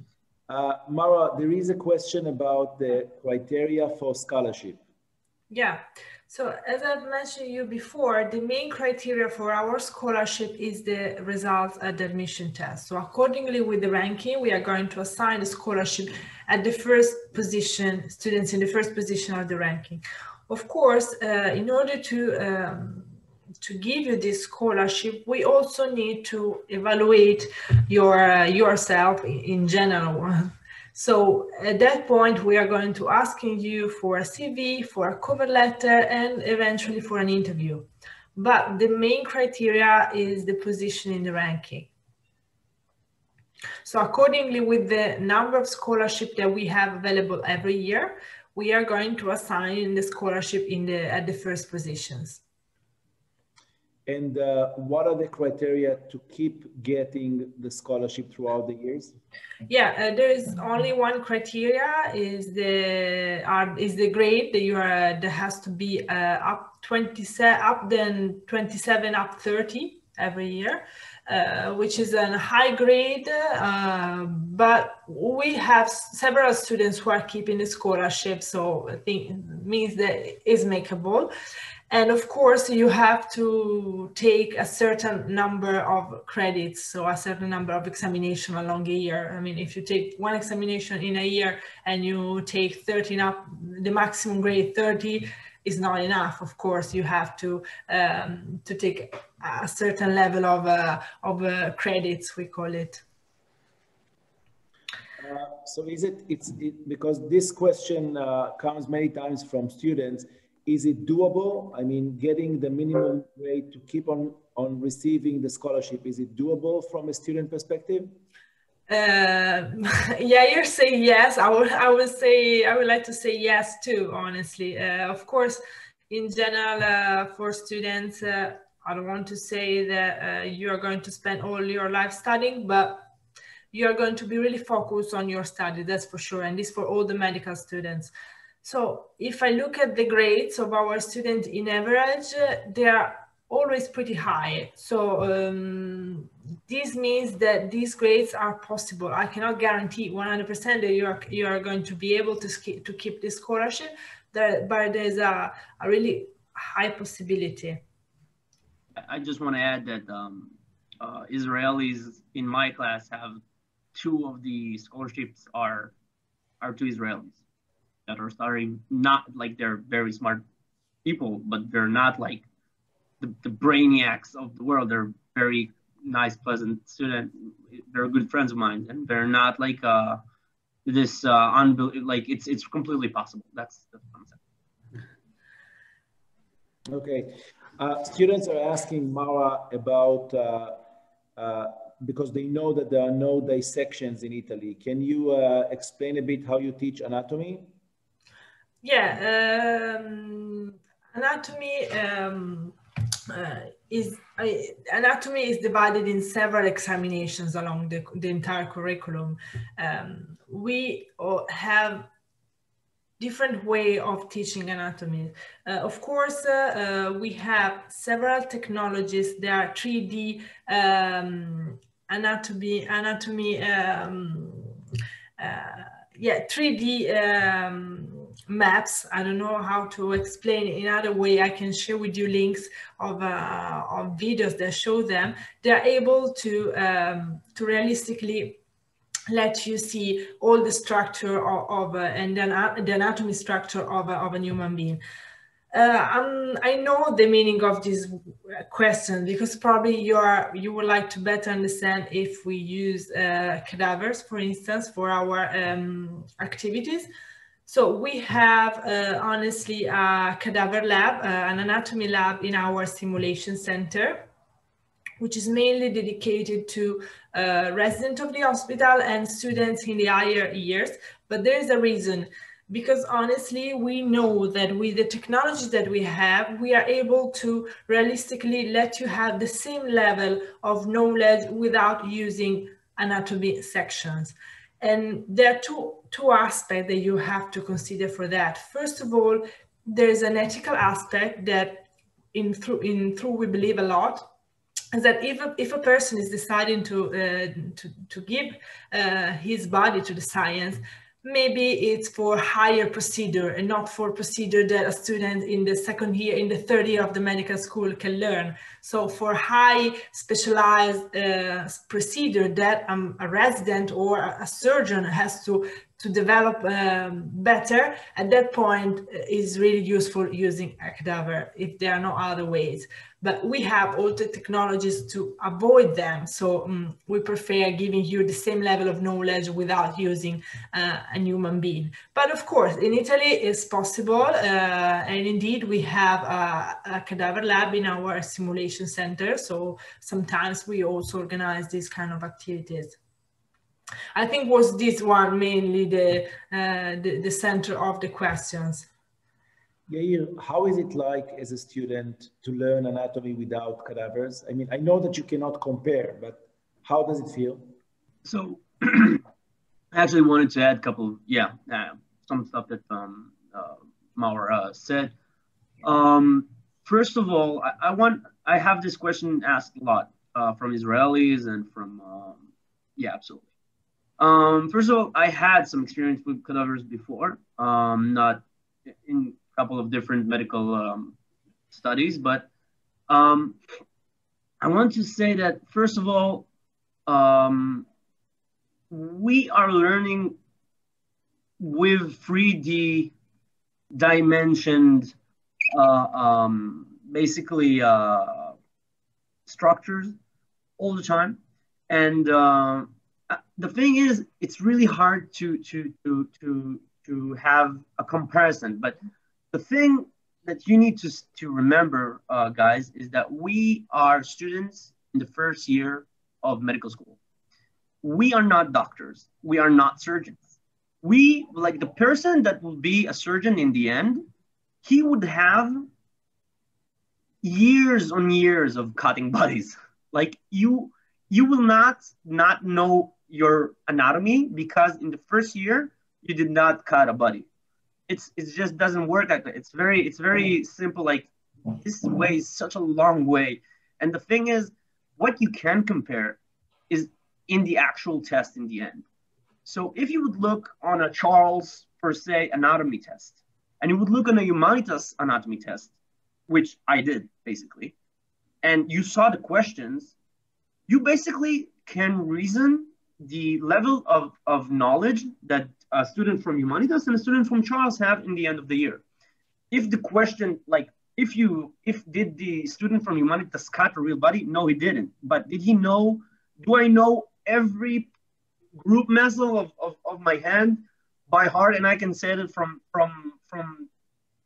Mara, there is a question about the criteria for scholarship. Yeah. So as I've mentioned to you before, the main criteria for our scholarship is the results at the admission test. So accordingly with the ranking, we are going to assign the scholarship at the first position, students in the first position of the ranking. Of course, in order to give you this scholarship, we also need to evaluate yourself in general. So at that point, we are going to asking you for a CV, for a cover letter, and eventually for an interview. But the main criteria is the position in the ranking. So accordingly, with the number of scholarship that we have available every year, we are going to assign the scholarship at the first positions. And what are the criteria to keep getting the scholarship throughout the years? Yeah, there is only one criteria, is the grade that that has to be up 27, up then 27, up 30 every year, which is a high grade. But we have several students who are keeping the scholarship, so I think it means that it is makeable. And of course, you have to take a certain number of credits, so a certain number of examination along a year. I mean, if you take one examination in a year and you take 13 up, the maximum grade 30 is not enough. Of course, you have to take a certain level of credits, we call it. So it's because this question comes many times from students. Is it doable? I mean, getting the minimum grade to keep on receiving the scholarship, is it doable from a student perspective? Yeah, you're saying yes. I would like to say yes too, honestly. Of course, in general, for students, I don't want to say that you are going to spend all your life studying, but you are going to be really focused on your study, that's for sure. And this for all the medical students. So if I look at the grades of our students in average, they are always pretty high. So this means that these grades are possible. I cannot guarantee 100% that you are going to be able to keep this scholarship, but there's a really high possibility. I just want to add that Israelis in my class have 2 of the scholarships are to Israelis that are starting, not like they're very smart people, but they're not like the brainiacs of the world. They're very nice, pleasant student. They're good friends of mine, and they're not like this like it's completely possible. That's the concept. Okay, students are asking Mara about because they know that there are no dissections in Italy. Can you explain a bit how you teach anatomy? Yeah, anatomy anatomy is divided in several examinations along the entire curriculum. We have different way of teaching anatomy. Of course, we have several technologies. There are 3D anatomy, 3D maps. I don't know how to explain it in other way. I can share with you links of videos that show them. They're able to realistically let you see all the structure and then the anatomy structure of a human being. I know the meaning of this question because probably you would like to better understand if we use cadavers, for instance, for our activities. So we have honestly a cadaver lab, an anatomy lab in our simulation center, which is mainly dedicated to residents of the hospital and students in the higher years. But there is a reason, because honestly, we know that with the technology that we have, we are able to realistically let you have the same level of knowledge without using anatomy sections. And there are two aspects that you have to consider for that. First of all, there's an ethical aspect that in through we believe a lot, is that if a person is deciding to give his body to the science, maybe it's for higher procedure and not for procedure that a student in the second year, in the third year of the medical school can learn. So for high specialized procedure that a resident or a surgeon has to develop better, at that point is really useful using a cadaver if there are no other ways. But we have all the technologies to avoid them. So we prefer giving you the same level of knowledge without using a human being. But of course, in Italy it's possible. And indeed, we have a cadaver lab in our simulation center. So sometimes we also organize these kind of activities. I think was this one mainly the center of the questions. Yair, how is it like as a student to learn anatomy without cadavers? I mean, I know that you cannot compare, but how does it feel? So I actually wanted to add a couple, some stuff that Maura said. First of all, I have this question asked a lot from Israelis and from, absolutely. First of all, I had some experience with cadavers before, not in a couple of different medical studies, but I want to say that, first of all, we are learning with 3D dimensioned, basically structures all the time. And the thing is, it's really hard to have a comparison. But the thing that you need to remember, guys, is that we are students in the first year of medical school. We are not doctors. We are not surgeons. We, like the person that will be a surgeon in the end, he would have years on years of cutting bodies. Like you will not know your anatomy because in the first year you did not cut a body. It just doesn't work like that. It's very simple. Like this way is such a long way. And the thing is, what you can compare is in the actual test in the end. So if you would look on a Charles per se anatomy test, and you would look on a Humanitas anatomy test, which I did basically, and you saw the questions, you basically can reason the level of knowledge that a student from Humanitas and a student from Charles have in the end of the year. If the question, like, did the student from Humanitas cut a real body? No, he didn't. But did he know, do I know every group muscle of my hand by heart and I can say it from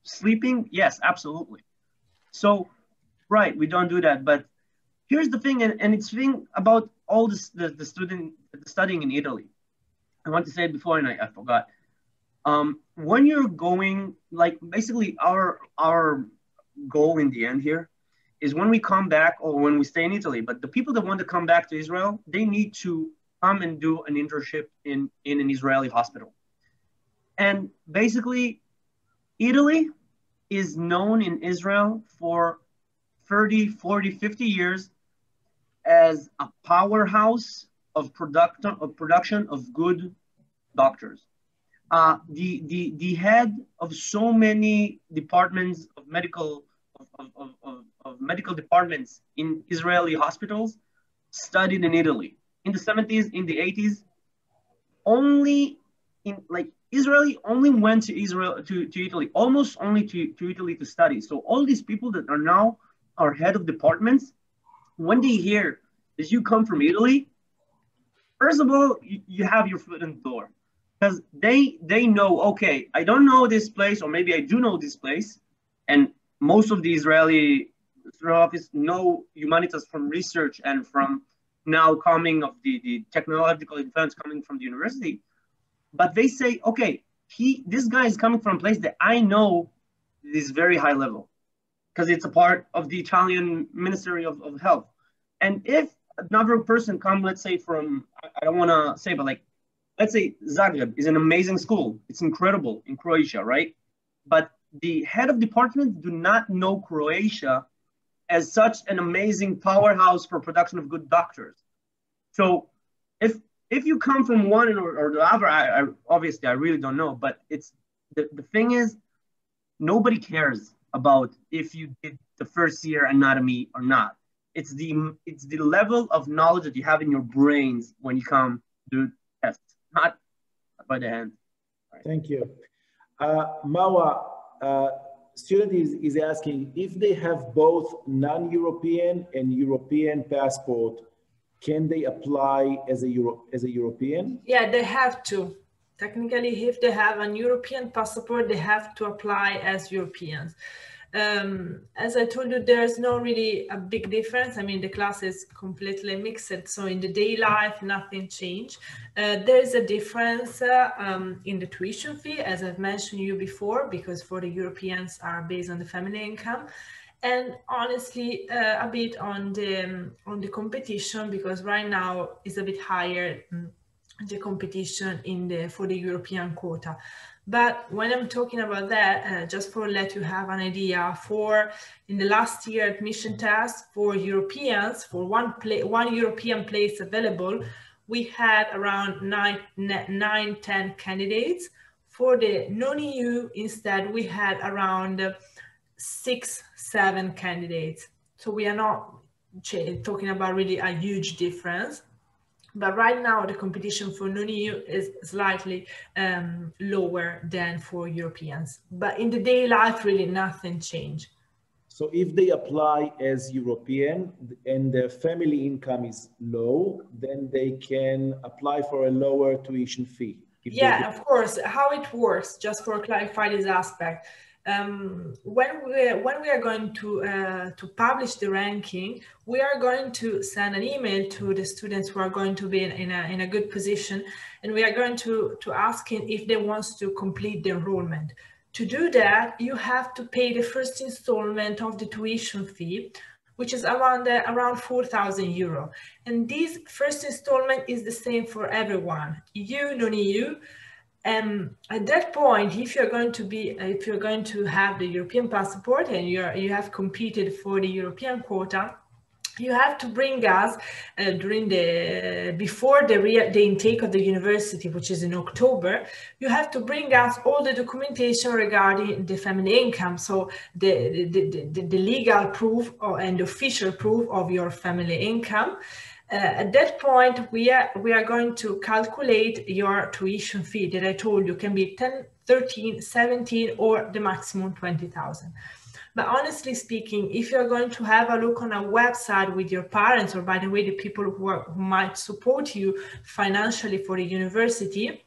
sleeping? Yes, absolutely. So, right, we don't do that. But here's the thing, and it's the thing about all this, the student studying in Italy. I want to say it before and I forgot. When you're going, like, basically our goal in the end here is when we come back or when we stay in Italy, but the people that want to come back to Israel, they need to come and do an internship in an Israeli hospital. And basically, Italy is known in Israel for 30, 40, 50 years as a powerhouse of production of good doctors. The head of so many departments of medical departments in Israeli hospitals studied in Italy. In the 70s, in the 80s, Israeli only went to Italy, almost only to Italy to study. So all these people that are now our head of departments, when they hear that you come from Italy, first of all, you have your foot in the door. Because they know, okay, I don't know this place, or maybe I do know this place. And most of the Israeli office know Humanitas from research and from now coming of the technological advance coming from the university. But they say, okay, this guy is coming from a place that I know is very high level because it's a part of the Italian Ministry of Health. And if another person come, let's say from, I don't want to say, but like, let's say Zagreb is an amazing school. It's incredible in Croatia, right? But the head of department do not know Croatia as such an amazing powerhouse for production of good doctors. So if you come from one or the other, obviously I really don't know, but it's the thing is, nobody cares about if you did the first year anatomy or not. It's the level of knowledge that you have in your brains when you come to tests, not by the hand. Right. Thank you. Mawa, student is asking if they have both non-European and European passport, can they apply as a European? Yeah, they have to. Technically, if they have an European passport, they have to apply as Europeans. As I told you, there's no really a big difference. I mean, the class is completely mixed. So in the day life, nothing changed. There's a difference in the tuition fee, as I've mentioned you before, because for the Europeans are based on the family income. And honestly, a bit on the competition, because right now is a bit higher the competition for the European quota. But when I'm talking about that, just for let you have an idea, in the last year admission test for Europeans, for one European place available, we had around 9-10 candidates. For the non-EU, instead, we had around 6-7 candidates. So we are not talking about really a huge difference. But right now, the competition for non-EU is slightly lower than for Europeans. But in the day life, really nothing changed. So if they apply as European and their family income is low, then they can apply for a lower tuition fee. Yeah, of course. How it works, just for clarify this aspect. When we are going to publish the ranking, we are going to send an email to the students who are going to be in a good position, and we are going to ask him if they want to complete the enrollment. To do that, you have to pay the first installment of the tuition fee, which is around 4,000 euro. And this first installment is the same for everyone, EU, non-EU. At that point, if you're going to have the European passport and you have competed for the European quota, you have to bring us before the intake of the university, which is in October. You have to bring us all the documentation regarding the family income, so the legal proof and official proof of your family income. At that point, we are going to calculate your tuition fee that I told you can be 10, 13, 17, or the maximum 20,000. But honestly speaking, if you're going to have a look on a website with your parents, or by the way, the people who might support you financially for the university,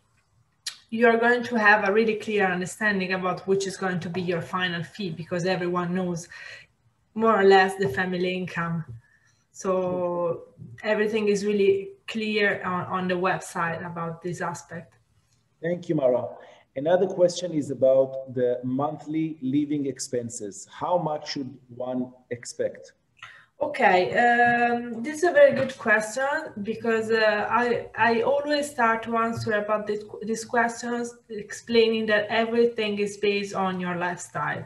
you're going to have a really clear understanding about which is going to be your final fee, because everyone knows more or less the family income. So everything is really clear on the website about this aspect. Thank you, Mara. Another question is about the monthly living expenses. How much should one expect? Okay, this is a very good question, because I always start to answer about these questions explaining that everything is based on your lifestyle.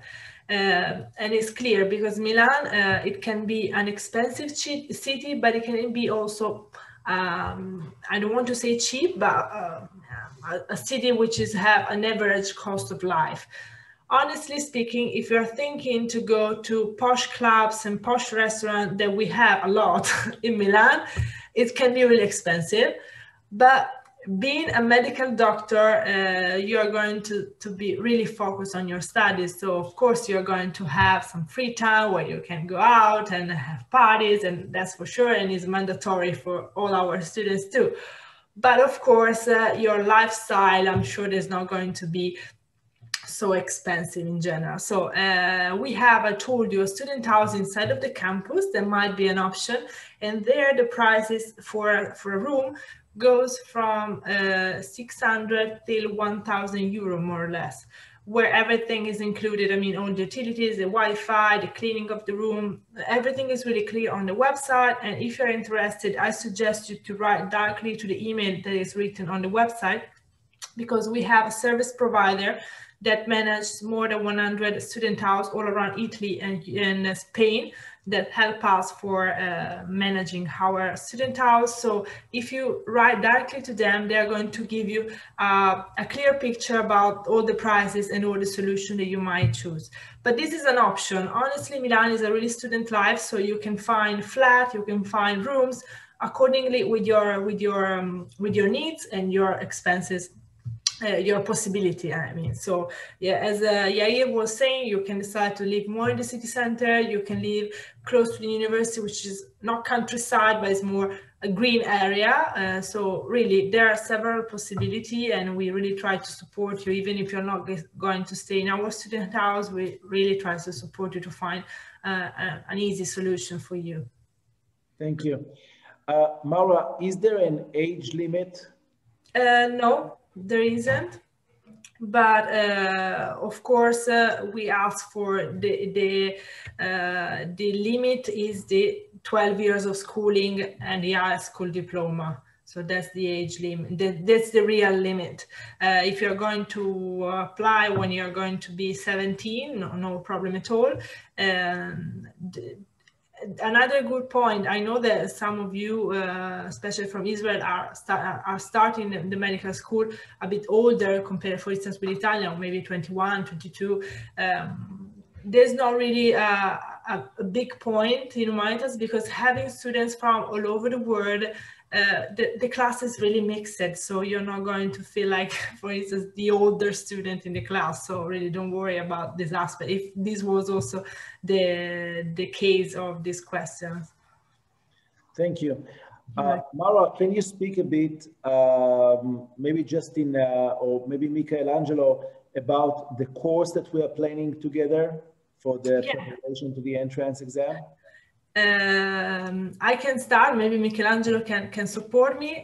And it's clear, because Milan, it can be an expensive city, but it can be also, I don't want to say cheap, but a city which is have an average cost of life. Honestly speaking, if you're thinking to go to posh clubs and posh restaurants that we have a lot in Milan, it can be really expensive. But being a medical doctor, you're going to be really focused on your studies. So of course, you're going to have some free time where you can go out and have parties, and that's for sure, and it's mandatory for all our students too. But of course, your lifestyle, I'm sure there's not going to be so expensive in general. So we have, I told you, a student house inside of the campus. That might be an option. And there the prices for a room goes from 600 till 1,000 euro, more or less, where everything is included. I mean, all the utilities, the Wi-Fi, the cleaning of the room, everything is really clear on the website. And if you're interested, I suggest you to write directly to the email that is written on the website, because we have a service provider that manages more than 100 student houses all around Italy and Spain that help us for managing our student house. So if you write directly to them, they're going to give you a clear picture about all the prices and all the solution that you might choose. But this is an option. Honestly, Milan is a really student life, so you can find flat, you can find rooms accordingly with your needs and your expenses. Your possibility, I mean. So yeah, as Yair was saying, you can decide to live more in the city center, you can live close to the university, which is not countryside, but it's more a green area. So really, there are several possibilities, and we really try to support you. Even if you're not going to stay in our student house, we really try to support you to find an easy solution for you. Thank you. Maura, is there an age limit? No. There isn't, but of course we ask for the limit is the 12 years of schooling and the high school diploma. So that's the age limit. That's the real limit. If you're going to apply when you're going to be 17, no problem at all. Another good point, I know that some of you, especially from Israel, are starting the medical school a bit older compared, for instance, with Italian, maybe 21, 22. There's not really a big point in humanities, because having students from all over the world, the class is really mixed, so you're not going to feel like, for instance, the older student in the class. So really don't worry about this aspect, if this was also the case of these questions. Thank you. Mara, can you speak a bit, maybe Justin or maybe Michelangelo, about the course that we are planning together for the preparation to the entrance exam? I can start, maybe Michelangelo can support me.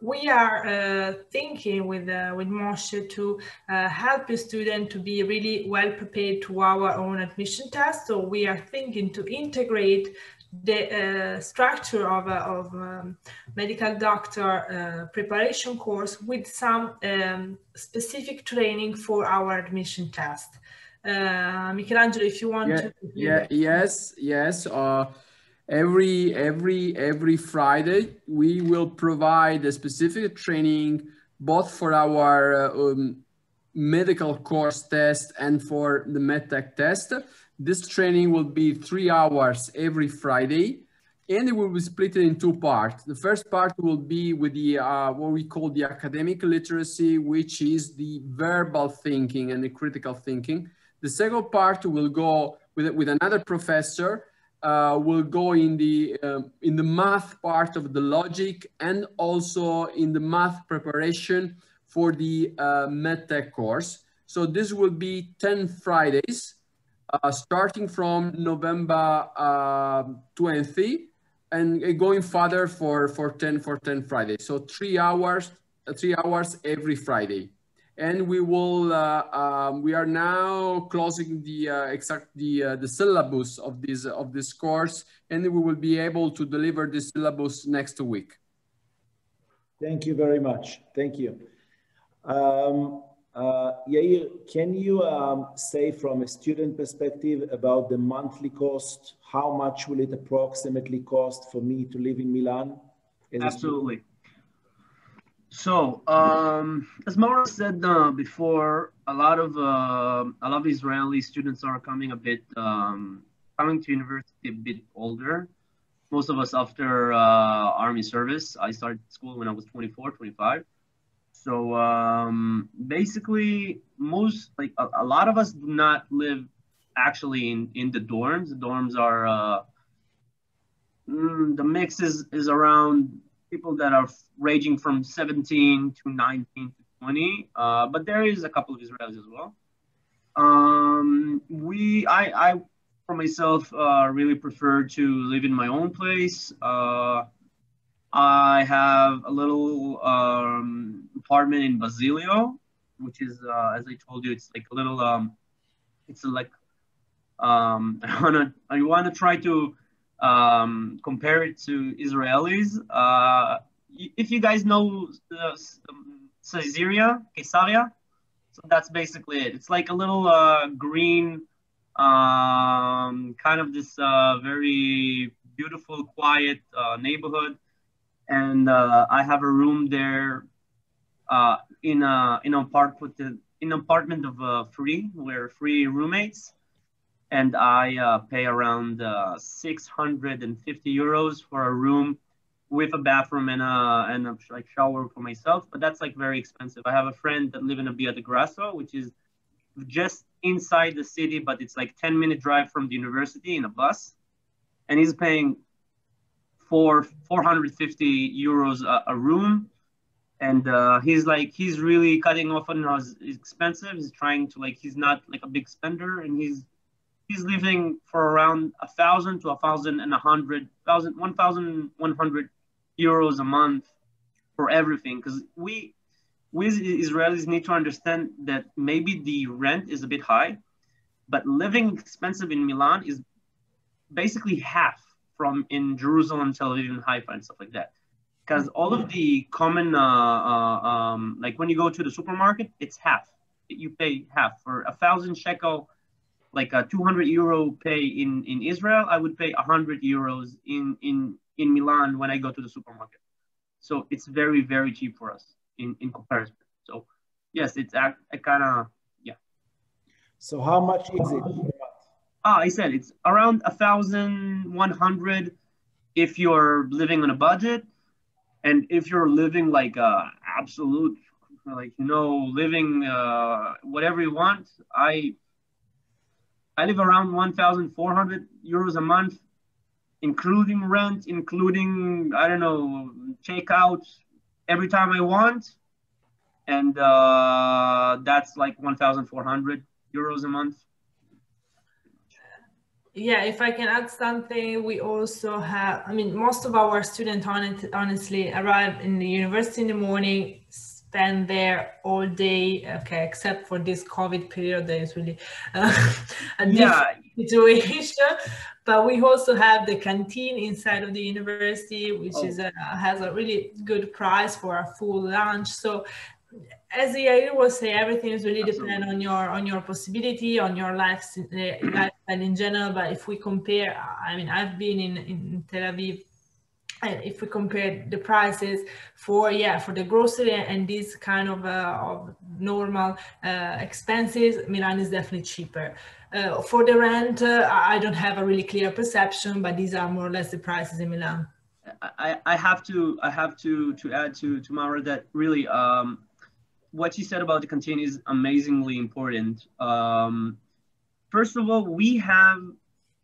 We are thinking with Moshe to help the student to be really well prepared to our own admission test. So we are thinking to integrate the structure of medical doctor preparation course with some specific training for our admission test. Michelangelo, if you want to. Yes. Every Friday we will provide a specific training both for our medical course test and for the medtech test. This training will be 3 hours every Friday, and it will be split in two parts. The first part will be with the what we call the academic literacy, which is the verbal thinking and the critical thinking. The second part will go with another professor. Will go in the math part of the logic, and also in the math preparation for the MedTech course. So this will be 10 Fridays, starting from November 20, and going further for 10 Fridays. So 3 hours every Friday. And we will we are now closing the syllabus of this course, and we will be able to deliver the syllabus next week. Thank you very much. Thank you. Yair, can you say from a student perspective about the monthly cost? How much will it approximately cost for me to live in Milan? Absolutely. So, as Maura said before, a lot of Israeli students are coming coming to university a bit older. Most of us after army service. I started school when I was 24, 25. So basically, a lot of us do not live actually in the dorms. The dorms are the mix is around people that are ranging from 17 to 19 to 20, but there is a couple of Israelis as well. I for myself really prefer to live in my own place. I have a little apartment in Basilio, which is, as I told you, it's like a little, it's like, I wanna try to compare it to Israelis. If you guys know Caesarea, so that's basically it. It's like a little green, kind of this very beautiful, quiet neighborhood. And I have a room there in an apartment of we're free roommates. And I pay around 650 euros for a room with a bathroom and a like shower for myself. But that's like very expensive. I have a friend that lives in a Via de Grasso, which is just inside the city, but it's like 10-minute drive from the university in a bus. And he's paying 450 euros a room. And he's really cutting off on his expensive. He's trying to he's not like a big spender, and he's living for around 1,000 to 1,100 euros a month for everything. Because we Israelis need to understand that maybe the rent is a bit high, but living expensive in Milan is basically half from in Jerusalem, Tel Aviv, and Haifa and stuff like that. Because all of the common, like when you go to the supermarket, it's half. You pay half. For 1,000 shekel, like a 200 euro pay in Israel, I would pay 100 euros in Milan when I go to the supermarket. So it's very, very cheap for us in comparison. So yes, it's a kind of, yeah. So how much is it? I said it's around 1,100 if you're living on a budget. And if you're living like absolute, living whatever you want, I live around 1,400 euros a month, including rent, including, I don't know, takeout every time I want. And that's like 1,400 euros a month. Yeah, if I can add something, we also have, most of our students honestly arrive in the university in the morning, spend there all day, okay, except for this COVID period, that is really a different situation. But we also have the canteen inside of the university, which has a really good price for a full lunch. So as Yair was saying, everything is really depend on your possibility, on your lifestyle in general. But if we compare, I've been in Tel Aviv And if we compare the prices for the grocery and these kind of normal expenses, Milan is definitely cheaper. For the rent, I don't have a really clear perception, but these are more or less the prices in Milan. I have to add to Maura that really what you said about the canteen is amazingly important. First of all, we have,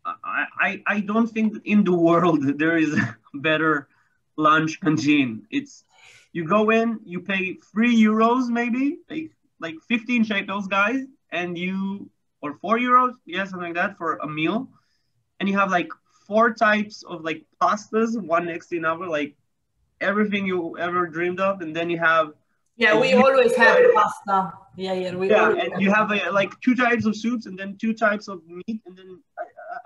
I don't think that in the world there is a better lunch canteen. It's, you go in, you pay €3 maybe, like 15 shekels, guys, and or €4, yeah, something like that for a meal. And you have like 4 types of like pastas, one next to another, like everything you ever dreamed of. And then you have, we always have pasta. And you have like 2 types of soups, and then 2 types of meat, and then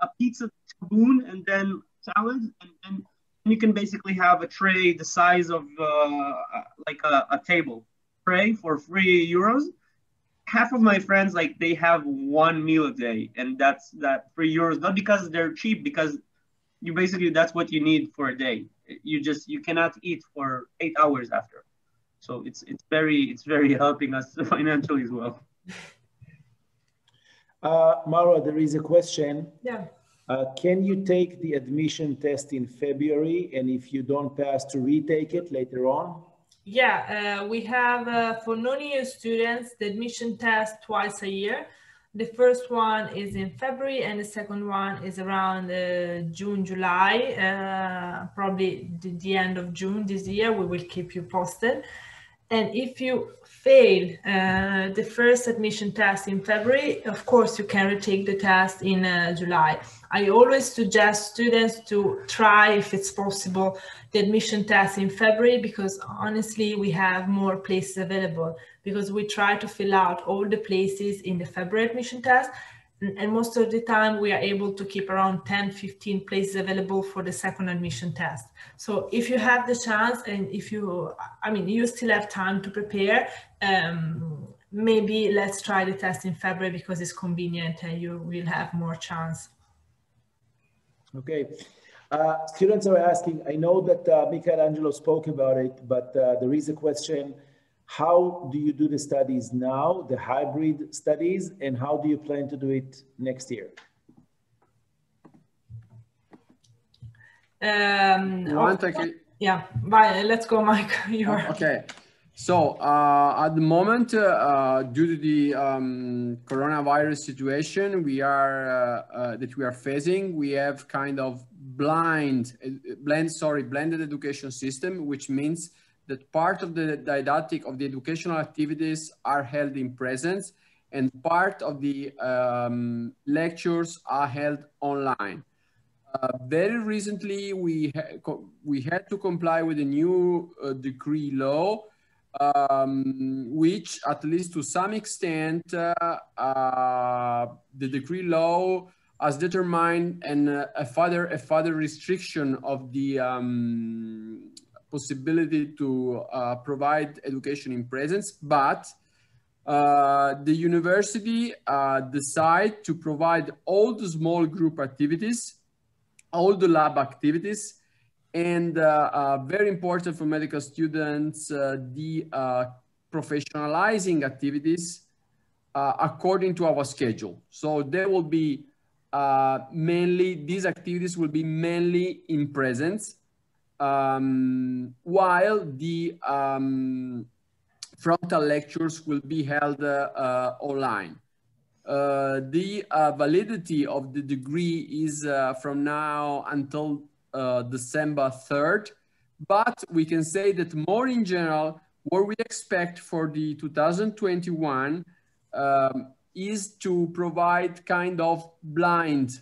a pizza spoon, and then salads, and then you can basically have a tray the size of like a table tray for €3. Half of my friends, like, they have 1 meal a day, and that's that €3, not because they're cheap, because you basically, that's what you need for a day. You cannot eat for 8 hours after. So it's very helping us financially as well. Maura, there is a question. Yeah. Can you take the admission test in February, and if you don't pass, to retake it later on? Yeah, we have for non-EU students the admission test twice a year. The first one is in February, and the second one is around June, July, probably the end of June this year. We will keep you posted. And if you fail the first admission test in February, of course, you can retake the test in July. I always suggest students to try, if it's possible, the admission test in February, because honestly, we have more places available, because we try to fill out all the places in the February admission test. And most of the time, we are able to keep around 10-15 places available for the second admission test. So if you have the chance, and if you still have time to prepare, maybe let's try the test in February, because it's convenient and you will have more chance. Okay. Students are asking, I know that Michelangelo spoke about it, but there is a question. How do you do the studies now, the hybrid studies, and how do you plan to do it next year? Let's go, Mike. Okay. So at the moment, due to the coronavirus situation that we are facing, we have kind of blended education system, which means that part of the didactic of the educational activities are held in presence, and part of the lectures are held online. Very recently, we had to comply with a new decree law, which, at least to some extent, the decree law has determined a further restriction of the possibility to provide education in presence, but the university decided to provide all the small group activities, all the lab activities, and very important for medical students, the professionalizing activities according to our schedule. So there will be these activities will be mainly in presence, while the frontal lectures will be held online. The validity of the degree is from now until December 3rd, but we can say that more in general, what we expect for the 2021 is to provide kind of blind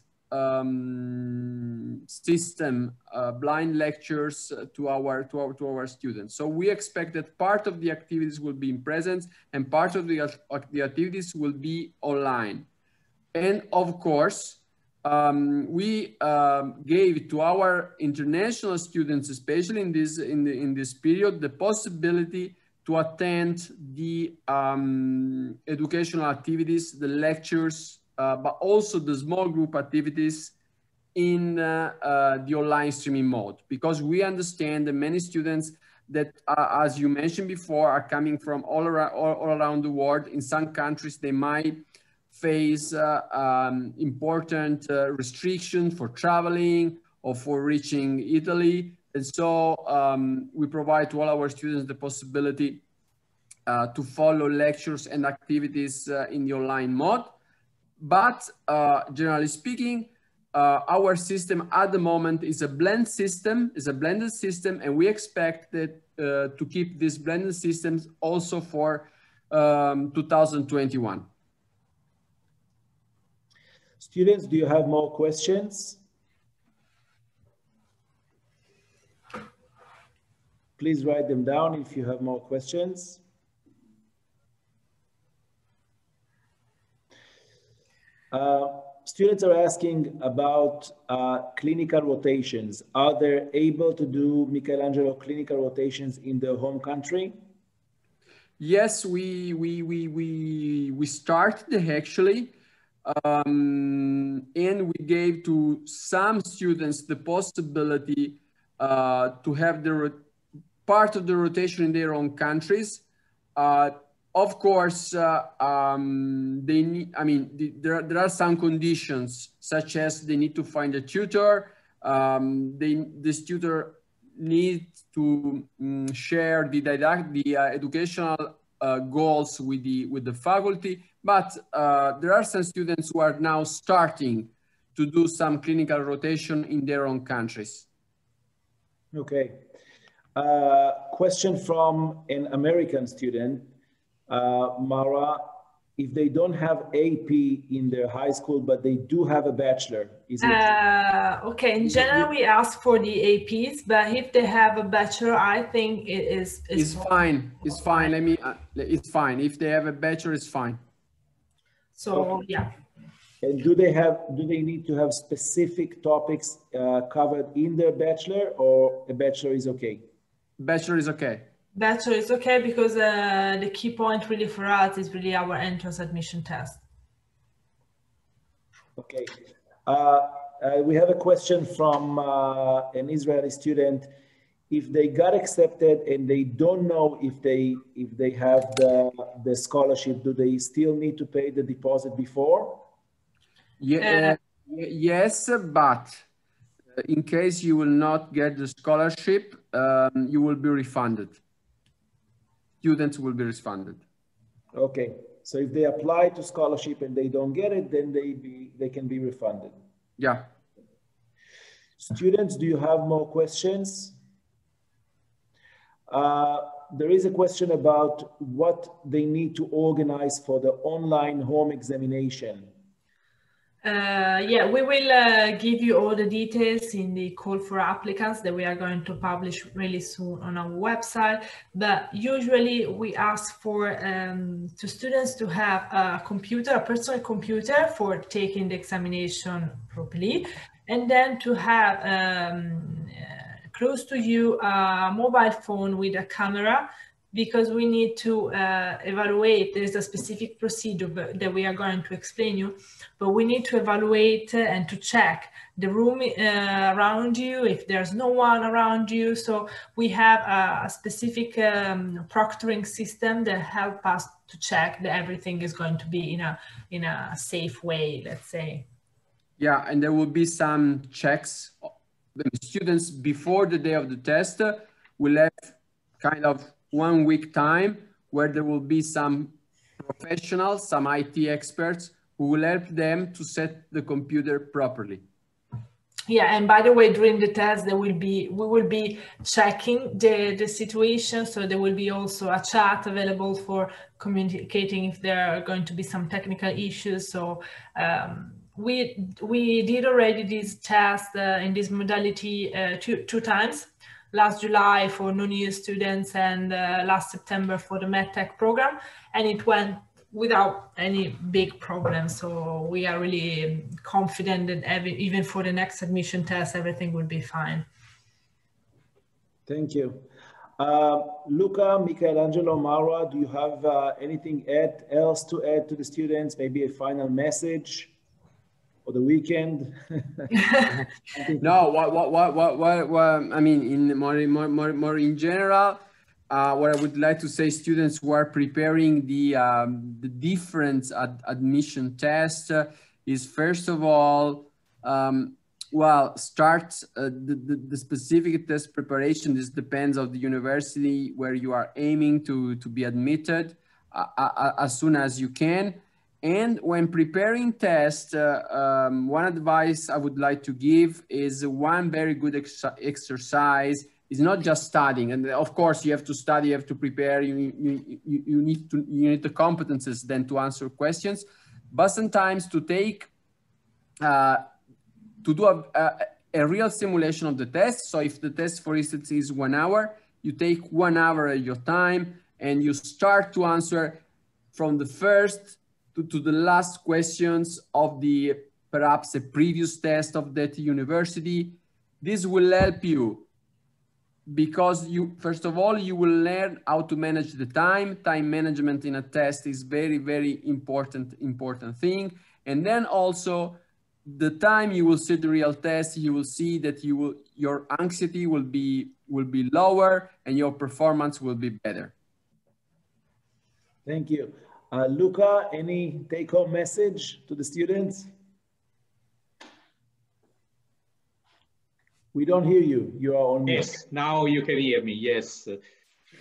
system, blind lectures to our students. So we expect that part of the activities will be in presence and part of the activities will be online. And of course, we gave to our international students, especially in this period, the possibility to attend the educational activities, the lectures, but also the small group activities in the online streaming mode, because we understand that many students that, as you mentioned before, are coming from all around the world. In some countries, they might face important restrictions for traveling or for reaching Italy. And so we provide to all our students the possibility to follow lectures and activities in the online mode. But generally speaking, our system at the moment is a blended system, and we expect that to keep this blended systems also for 2021. Students, do you have more questions? Please write them down if you have more questions. Students are asking about clinical rotations. Are they able to do Michelangelo clinical rotations in their home country? Yes, we started actually, and we gave to some students the possibility to have the part of the rotation in their own countries. Of course, they need, I mean, there are some conditions, such as they need to find a tutor. This tutor needs to share the educational goals with the faculty. But there are some students who are now starting to do some clinical rotation in their own countries. Okay. Question from an American student. Mara, if they don't have AP in their high school, but they do have a bachelor, is it? Okay, in general, we ask for the APs, but if they have a bachelor, I think it's fine. It's fine. Let me, it's fine. If they have a bachelor, it's fine. So, okay. Yeah. And do they need to have specific topics covered in their bachelor, or a bachelor is okay? Bachelor is okay. Bachelor is okay, because the key point really for us is really our entrance admission test. Okay. We have a question from an Israeli student. If they got accepted and they don't know if they have the scholarship, do they still need to pay the deposit before? Yeah, yes, but in case you will not get the scholarship, you will be refunded. Students will be refunded. Okay, so if they apply to scholarship and they don't get it, then they can be refunded. Yeah. Students, do you have more questions? There is a question about what they need to organize for the online home examination. Yeah, we will give you all the details in the call for applicants that we are going to publish really soon on our website. But usually we ask for to students to have a computer, a personal computer for taking the examination properly, and then to have close to you a mobile phone with a camera, because we need to evaluate. There's a specific procedure that we are going to explain you, but we need to evaluate and to check the room around you, if there's no one around you. So we have a specific proctoring system that help us to check that everything is going to be in a safe way, let's say. Yeah, and there will be some checks. The students before the day of the test will have kind of 1 week time where there will be some professionals, some IT experts who will help them to set the computer properly. Yeah, and by the way, during the test, we will be checking the situation. So there will be also a chat available for communicating if there are going to be some technical issues. So we did already this test in this modality two times. Last July for non-EU students and last September for the MedTech program, and it went without any big problems. So we are really confident that even for the next admission test, everything will be fine. Thank you. Luca, Michelangelo, Mara, do you have anything else to add to the students? Maybe a final message? or the weekend? No, what I mean, in more in general, what I would like to say, students who are preparing the different admission test is, first of all, well, start the specific test preparation. This depends on the university where you are aiming to be admitted as soon as you can. And when preparing tests, one advice I would like to give is one very good exercise is not just studying. And of course, you have to study, you have to prepare, you need the competences then to answer questions, but sometimes to take, to do a real simulation of the test. So if the test, for instance, is 1 hour, you take 1 hour of your time and you start to answer from the first to the last questions of the perhaps a previous test of that university. This will help you because you, first of all, you will learn how to manage the time. Time management in a test is very, very important thing. And then also the time you will sit the real test, you will see that your anxiety will be lower and your performance will be better. Thank you. Luca, any take-home message to the students? We don't hear you. You are on mute. Yes, now you can hear me. Yes.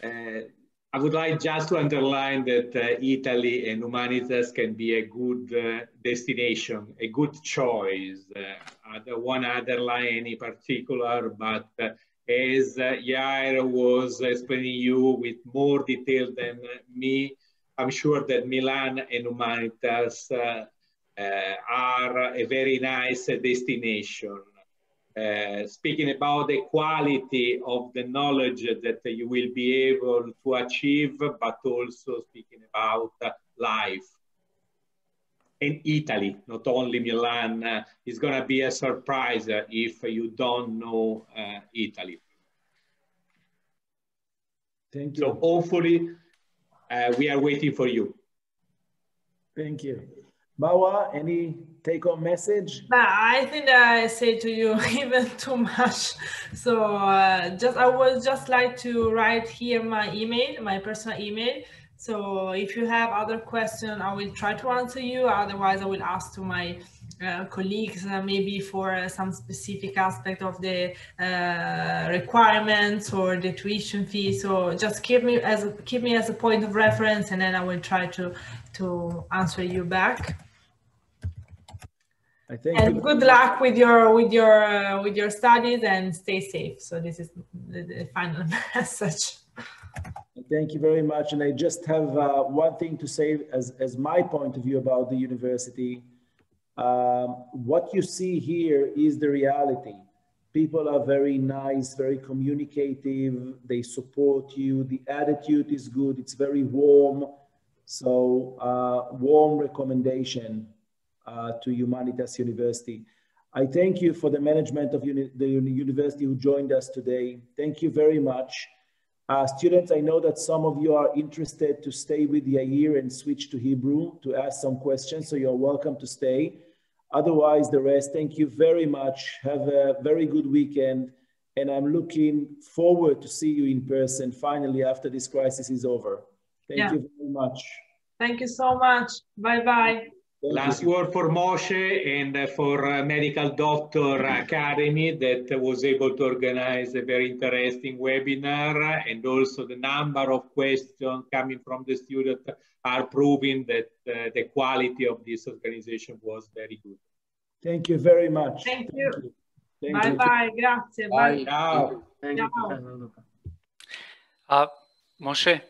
I would like just to underline that Italy and Humanitas can be a good destination, a good choice. I don't want to underline any particular, but as Yair was explaining you with more detail than me, I'm sure that Milan and Humanitas are a very nice destination. Speaking about the quality of the knowledge that you will be able to achieve, but also speaking about life. In Italy, not only Milan, is going to be a surprise if you don't know Italy. Thank you. So hopefully, we are waiting for you. Thank you. Mawa, any take-home message? I think that I say to you even too much. So I would just like to write here my email, my personal email. So if you have other questions, I will try to answer you. Otherwise, I will ask to my colleagues, maybe for some specific aspect of the requirements or the tuition fee. So just keep me as a point of reference, and then I will try to answer you back. And good luck with your studies, and stay safe. So this is the final message. Thank you very much. And I just have one thing to say as my point of view about the university. What you see here is the reality. People are very nice, very communicative. They support you. The attitude is good. It's very warm. So warm recommendation to Humanitas University. I thank you for the management of the university who joined us today. Thank you very much. Students, I know that some of you are interested to stay with Yair and switch to Hebrew to ask some questions, so you're welcome to stay. Otherwise, the rest, thank you very much. Have a very good weekend, and I'm looking forward to see you in person finally after this crisis is over. Thank you very much. Thank you so much. Bye-bye. Last word for Moshe and for Medical Doctor Academy that was able to organize a very interesting webinar, and also the number of questions coming from the students are proving that the quality of this organization was very good. Thank you very much. Thank you. Bye-bye. Grazie. Bye. Ciao. Moshe?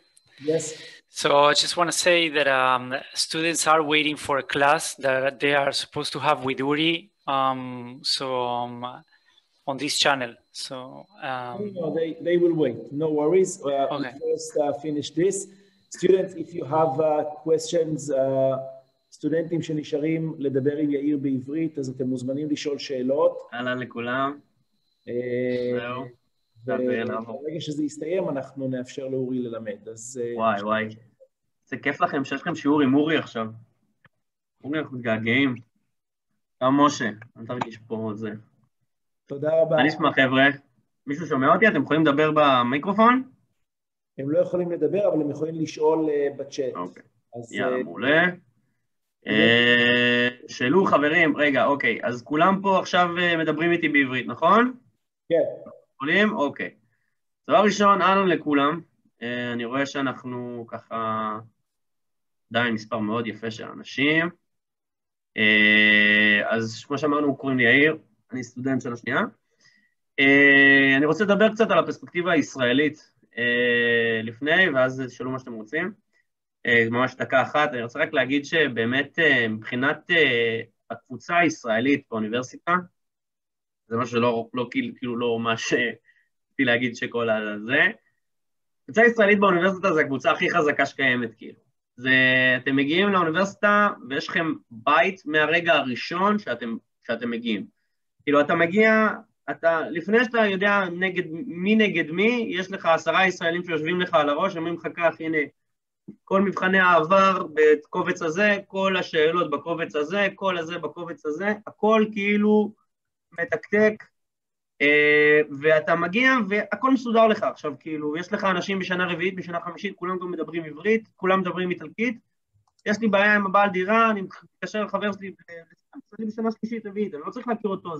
Yes. So I just want to say that students are waiting for a class that they are supposed to have with Uri on this channel. So no, they will wait. No worries. Okay. First finish this. Students, if you have questions, סטודנטים שנשארים לדבר עם יאיר בעברית, אז אתם מוזמנים לשאול שאלות. אהלן לכולם. זהו. ברגע שזה יסתיים, אנחנו נאפשר לאורי ללמד. וואי. זה כיף לכם שיש לכם שיעור עם אורי עכשיו. אורי, אנחנו מתגעגעים. גם משה, אל תרגיש פה זה. תודה רבה. מה נשמע חבר'ה? מישהו שומע אותי? אתם יכולים לדבר במיקרופון? הם לא יכולים לדבר, אבל הם יכולים לשאול בצ'אט. אוקיי, יאללה, מעולה. שאלו חברים, רגע, אוקיי, אז כולם פה עכשיו מדברים איתי בעברית, נכון? כן. יכולים? אוקיי. דבר ראשון, אהלן לכולם. אני רואה שאנחנו ככה עדיין מספר מאוד יפה של אנשים. אז כמו שאמרנו, קוראים לי יאיר, אני סטודנט של השנייה. אני רוצה לדבר קצת על הפרספקטיבה הישראלית לפני, ואז תשאלו מה שאתם רוצים. ממש דקה אחת, אני רוצה רק להגיד שבאמת מבחינת הקבוצה הישראלית באוניברסיטה, זה משהו שלא כאילו לא מה שרציתי להגיד שכל הזה, הקבוצה הישראלית באוניברסיטה זה הקבוצה הכי חזקה שקיימת כאילו. אתם מגיעים לאוניברסיטה ויש לכם בית מהרגע הראשון שאתם מגיעים. כאילו אתה מגיע, לפני שאתה יודע מי נגד מי, יש לך 10 ישראלים שיושבים לך על הראש, אומרים לך כך, הנה, כל מבחני העבר בקובץ הזה, כל השאלות בקובץ הזה, כל הזה בקובץ הזה, הכל כאילו מתקתק, ואתה מגיע והכל מסודר לך. עכשיו כאילו, יש לך אנשים בשנה רביעית, בשנה חמישית, כולם גם מדברים עברית, כולם מדברים איטלקית, יש לי בעיה עם הבעל דירה, אני מתקשר לחבר שלי בשנה שלישית רביעית, אני לא צריך להכיר אותו,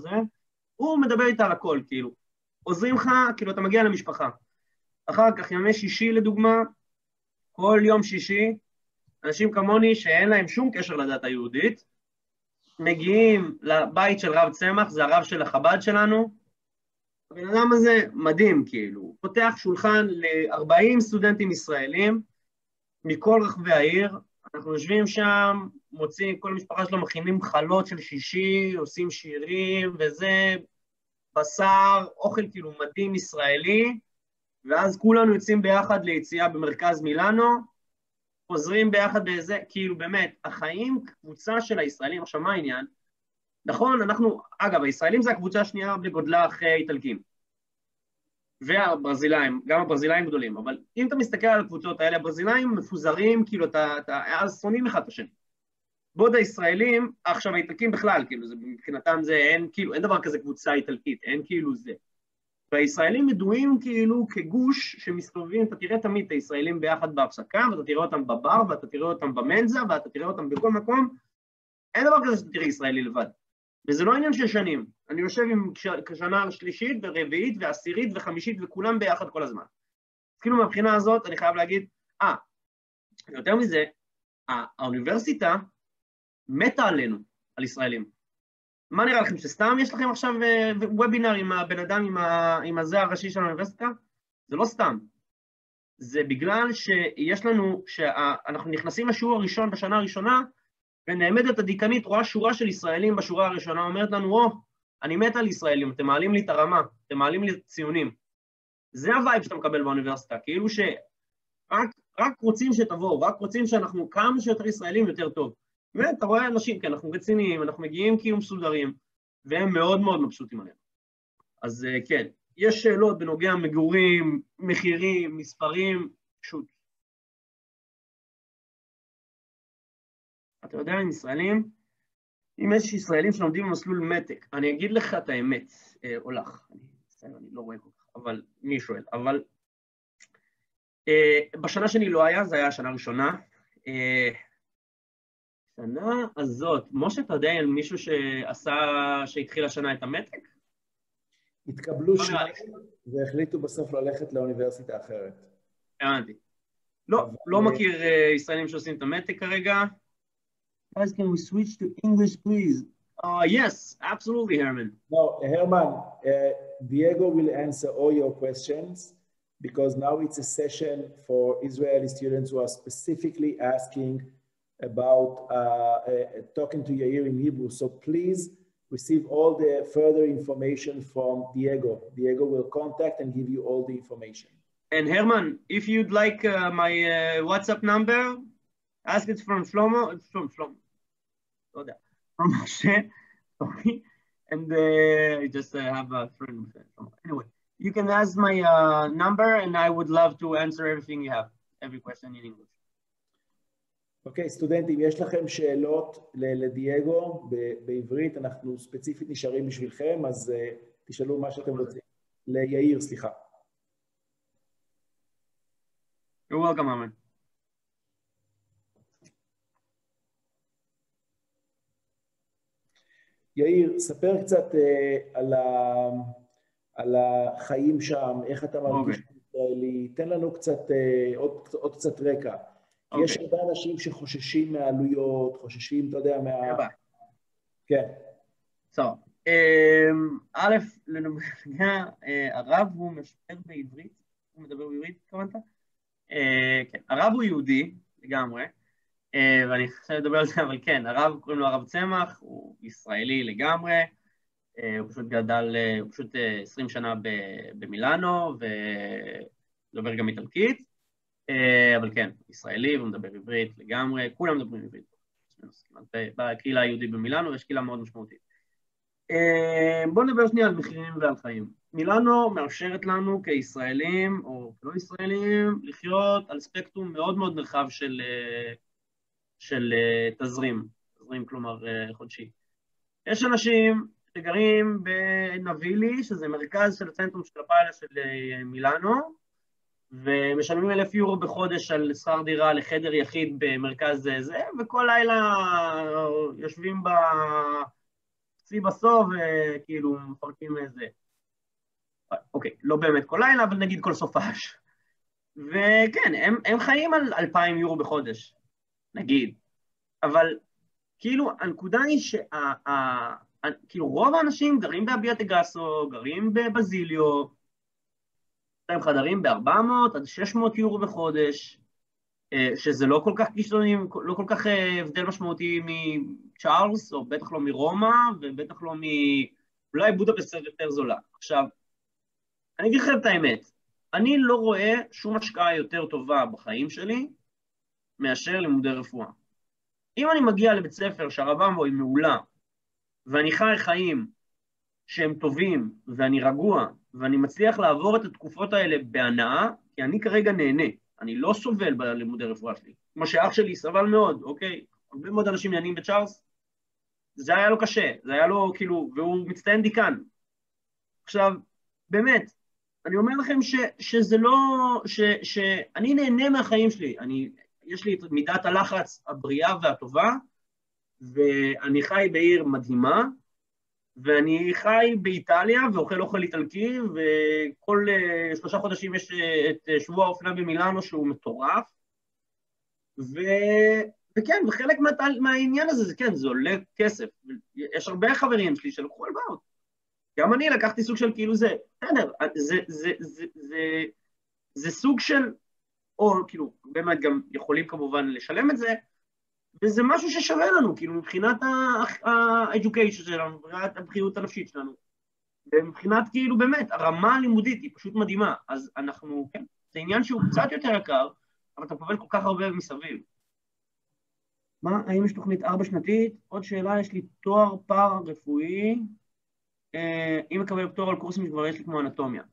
הוא מדבר איתה על הכל, כאילו, עוזרים לך, כאילו אתה מגיע למשפחה. אחר כך ימי שישי לדוגמה, כל יום שישי, אנשים כמוני שאין להם שום קשר לדת היהודית, מגיעים לבית של רב צמח, זה הרב של החב"ד שלנו, הבן אדם הזה מדהים כאילו, הוא פותח שולחן ל-40 סטודנטים ישראלים, מכל רחבי העיר, אנחנו יושבים שם, מוצאים, כל המשפחה שלו מכינים חלות של שישי, עושים שירים וזה, בשר, אוכל כאילו מדהים ישראלי, ואז כולנו יוצאים ביחד ליציאה במרכז מילאנו, חוזרים ביחד באיזה, כאילו באמת, החיים קבוצה של הישראלים, עכשיו מה העניין? נכון, אגב, הישראלים זה הקבוצה השנייה בגודלה אחרי איטלקים, והברזילאים, גם הברזילאים גדולים, אבל אם אתה מסתכל על הקבוצות האלה, הברזילאים מפוזרים, כאילו אז שונאים אחד את השני. בעוד הישראלים, עכשיו האיטלקים בכלל, כאילו, מבחינתם זה אין, כאילו, אין דבר כזה קבוצה איטלקית, אין כאילו זה. והישראלים ידועים כאילו כגוש שמסתובבים, אתה תראה תמיד את הישראלים ביחד בהפסקה, ואתה תראה אותם בבר, ואתה תראה אותם במנזה, ואתה תראה אותם בכל מקום, אין דבר כזה שאתה תראה ישראלי לבד. וזה לא עניין של שנים, אני יושב עם שנה שלישית ורביעית ועשירית וחמישית וכולם ביחד כל הזמן. כאילו מהבחינה הזאת אני חייב להגיד, יותר מזה, האוניברסיטה מתה עלינו, על ישראלים. מה נראה לכם, שסתם יש לכם עכשיו וובינר עם הבן אדם, עם הזה הראשי של האוניברסיטה? זה לא סתם. זה בגלל שיש לנו, שאנחנו נכנסים לשיעור הראשון בשנה הראשונה, ונעמדת הדיקנית, רואה שורה של ישראלים בשורה הראשונה, אומרת לנו, אני מת על ישראלים, אתם מעלים לי את הרמה, אתם מעלים לי ציונים. זה הווייב שאתה מקבל באוניברסיטה, כאילו שרק רוצים שתבואו, רק רוצים שאנחנו כמה שיותר ישראלים יותר טוב. ואתה רואה אנשים, כי אנחנו רציניים, אנחנו מגיעים כאילו מסודרים, והם מאוד מאוד מבסוטים עליהם. אז כן, יש שאלות בנוגע מגורים, מחירים, מספרים, פשוט. אתה יודע, עם ישראלים, אם יש ישראלים שלומדים במסלול מתק, אני אגיד לך את האמת, אורח, אני לא רואה כל כך, אבל מי שואל, אבל בשנה שלי לא היה, זה היה השנה הראשונה, שנה הזאת, משה, אתה יודע על מישהו שהתחיל השנה את המתק? התקבלו שניים והחליטו בסוף ללכת לאוניברסיטה אחרת. הבנתי. לא מכיר ישראלים שעושים את המתק כרגע. Guys, can we switch to English, please? Yes, absolutely, Herman. No, Herman, Diego will answer all your questions because now it's a session for Israeli students who are specifically asking about talking to Yair in Hebrew. So please receive all the further information from Diego. Diego will contact and give you all the information. And Herman, if you'd like my WhatsApp number, ask it from Shlomo. It's from Shlomo. From Moshe. Sorry. And I just have a friend. Anyway, you can ask my number and I would love to answer everything you have, every question in English. אוקיי, סטודנטים, יש לכם שאלות לדייגו בעברית, אנחנו ספציפית נשארים בשבילכם, אז תשאלו מה שאתם רוצים. ליאיר, סליחה. You're welcome, Amen. יאיר, ספר קצת על החיים שם, איך אתה מרגיש בישראלי, תן לנו קצת, עוד קצת רקע. כי יש הרבה אנשים שחוששים מהעלויות, חוששים, אתה יודע, כן. טוב. א', לנוגע, הרב הוא משפר בעברית, הוא מדבר בעברית, כמובן? כן, הרב הוא יהודי, לגמרי, ואני חושב לדבר על זה, אבל כן, הרב, קוראים לו הרב צמח, הוא ישראלי לגמרי, הוא פשוט גדל, הוא פשוט 20 שנה במילאנו, ודובר גם איטלקית, אבל כן, ישראלי, והוא מדבר עברית לגמרי, כולם מדברים עברית, בקהילה היהודית במילאנו, יש קהילה מאוד משמעותית. בואו נדבר שנייה על מחירים ועל חיים. מילאנו מאפשרת לנו כישראלים, או לא ישראלים, לחיות על ספקטרום מאוד מאוד נרחב של תזרים, כלומר חודשי. יש אנשים שגרים בנבילי, שזה מרכז של הצנטרום של הפעילה של מילאנו, ומשלמים 1,000 יורו בחודש על שכר דירה לחדר יחיד במרכז זה, וכל לילה יושבים בסוף וכאילו מפרקים איזה. אוקיי, לא באמת כל לילה, אבל נגיד כל סופש. וכן, הם חיים על 2,000 יורו בחודש, נגיד. אבל כאילו, הנקודה היא כאילו רוב האנשים גרים באביאטגסו, גרים בבזיליו, יש להם חדרים ב-400 עד 600 יורו בחודש, שזה לא כל כך גישלונים, לא כל כך הבדל משמעותי מצ'ארלס, או בטח לא מרומא, ובטח לא אולי בודפשט יותר זולה. עכשיו, אני אגיד לכם את האמת, אני לא רואה שום השקעה יותר טובה בחיים שלי, מאשר לימודי רפואה. אם אני מגיע לבית ספר שהרבה בו היא מעולה, ואני חי חיים שהם טובים, ואני רגוע, ואני מצליח לעבור את התקופות האלה בהנאה, כי אני כרגע נהנה. אני לא סובל בלימודי רפואה שלי. כמו שאח שלי סבל מאוד, אוקיי? הרבה מאוד אנשים נהנים בצ'ארלס, זה היה לו קשה, זה היה לו כאילו, והוא מצטיין דיקן. עכשיו, באמת, אני אומר לכם שזה לא, שאני נהנה מהחיים שלי, יש לי את מידת הלחץ הבריאה והטובה, ואני חי בעיר מדהימה, ואני חי באיטליה ואוכל אוכל איטלקי, וכל 3 חודשים יש את שבוע האופנה במילאנו שהוא מטורף, וכן, וחלק מהעניין הזה, זה כן, זה עולה כסף, יש הרבה חברים שלי שלקחו הלוואות, גם אני לקחתי סוג של כאילו זה, בסדר, זה סוג של, או כאילו, באמת גם יכולים כמובן לשלם את זה, וזה משהו ששווה לנו, כאילו, מבחינת ה-education שלנו, מבחינת הבריאות הנפשית שלנו, ומבחינת, כאילו, באמת, הרמה הלימודית היא פשוט מדהימה, אז אנחנו, כן, זה עניין שהוא קצת יותר יקר, אבל אתה מקבל כל כך הרבה מסביב. האם יש תוכנית 4 שנתית? עוד שאלה, יש לי תואר פארה-רפואי, אם מקבל פטור על קורסים שכבר יש לי כמו אנטומיה.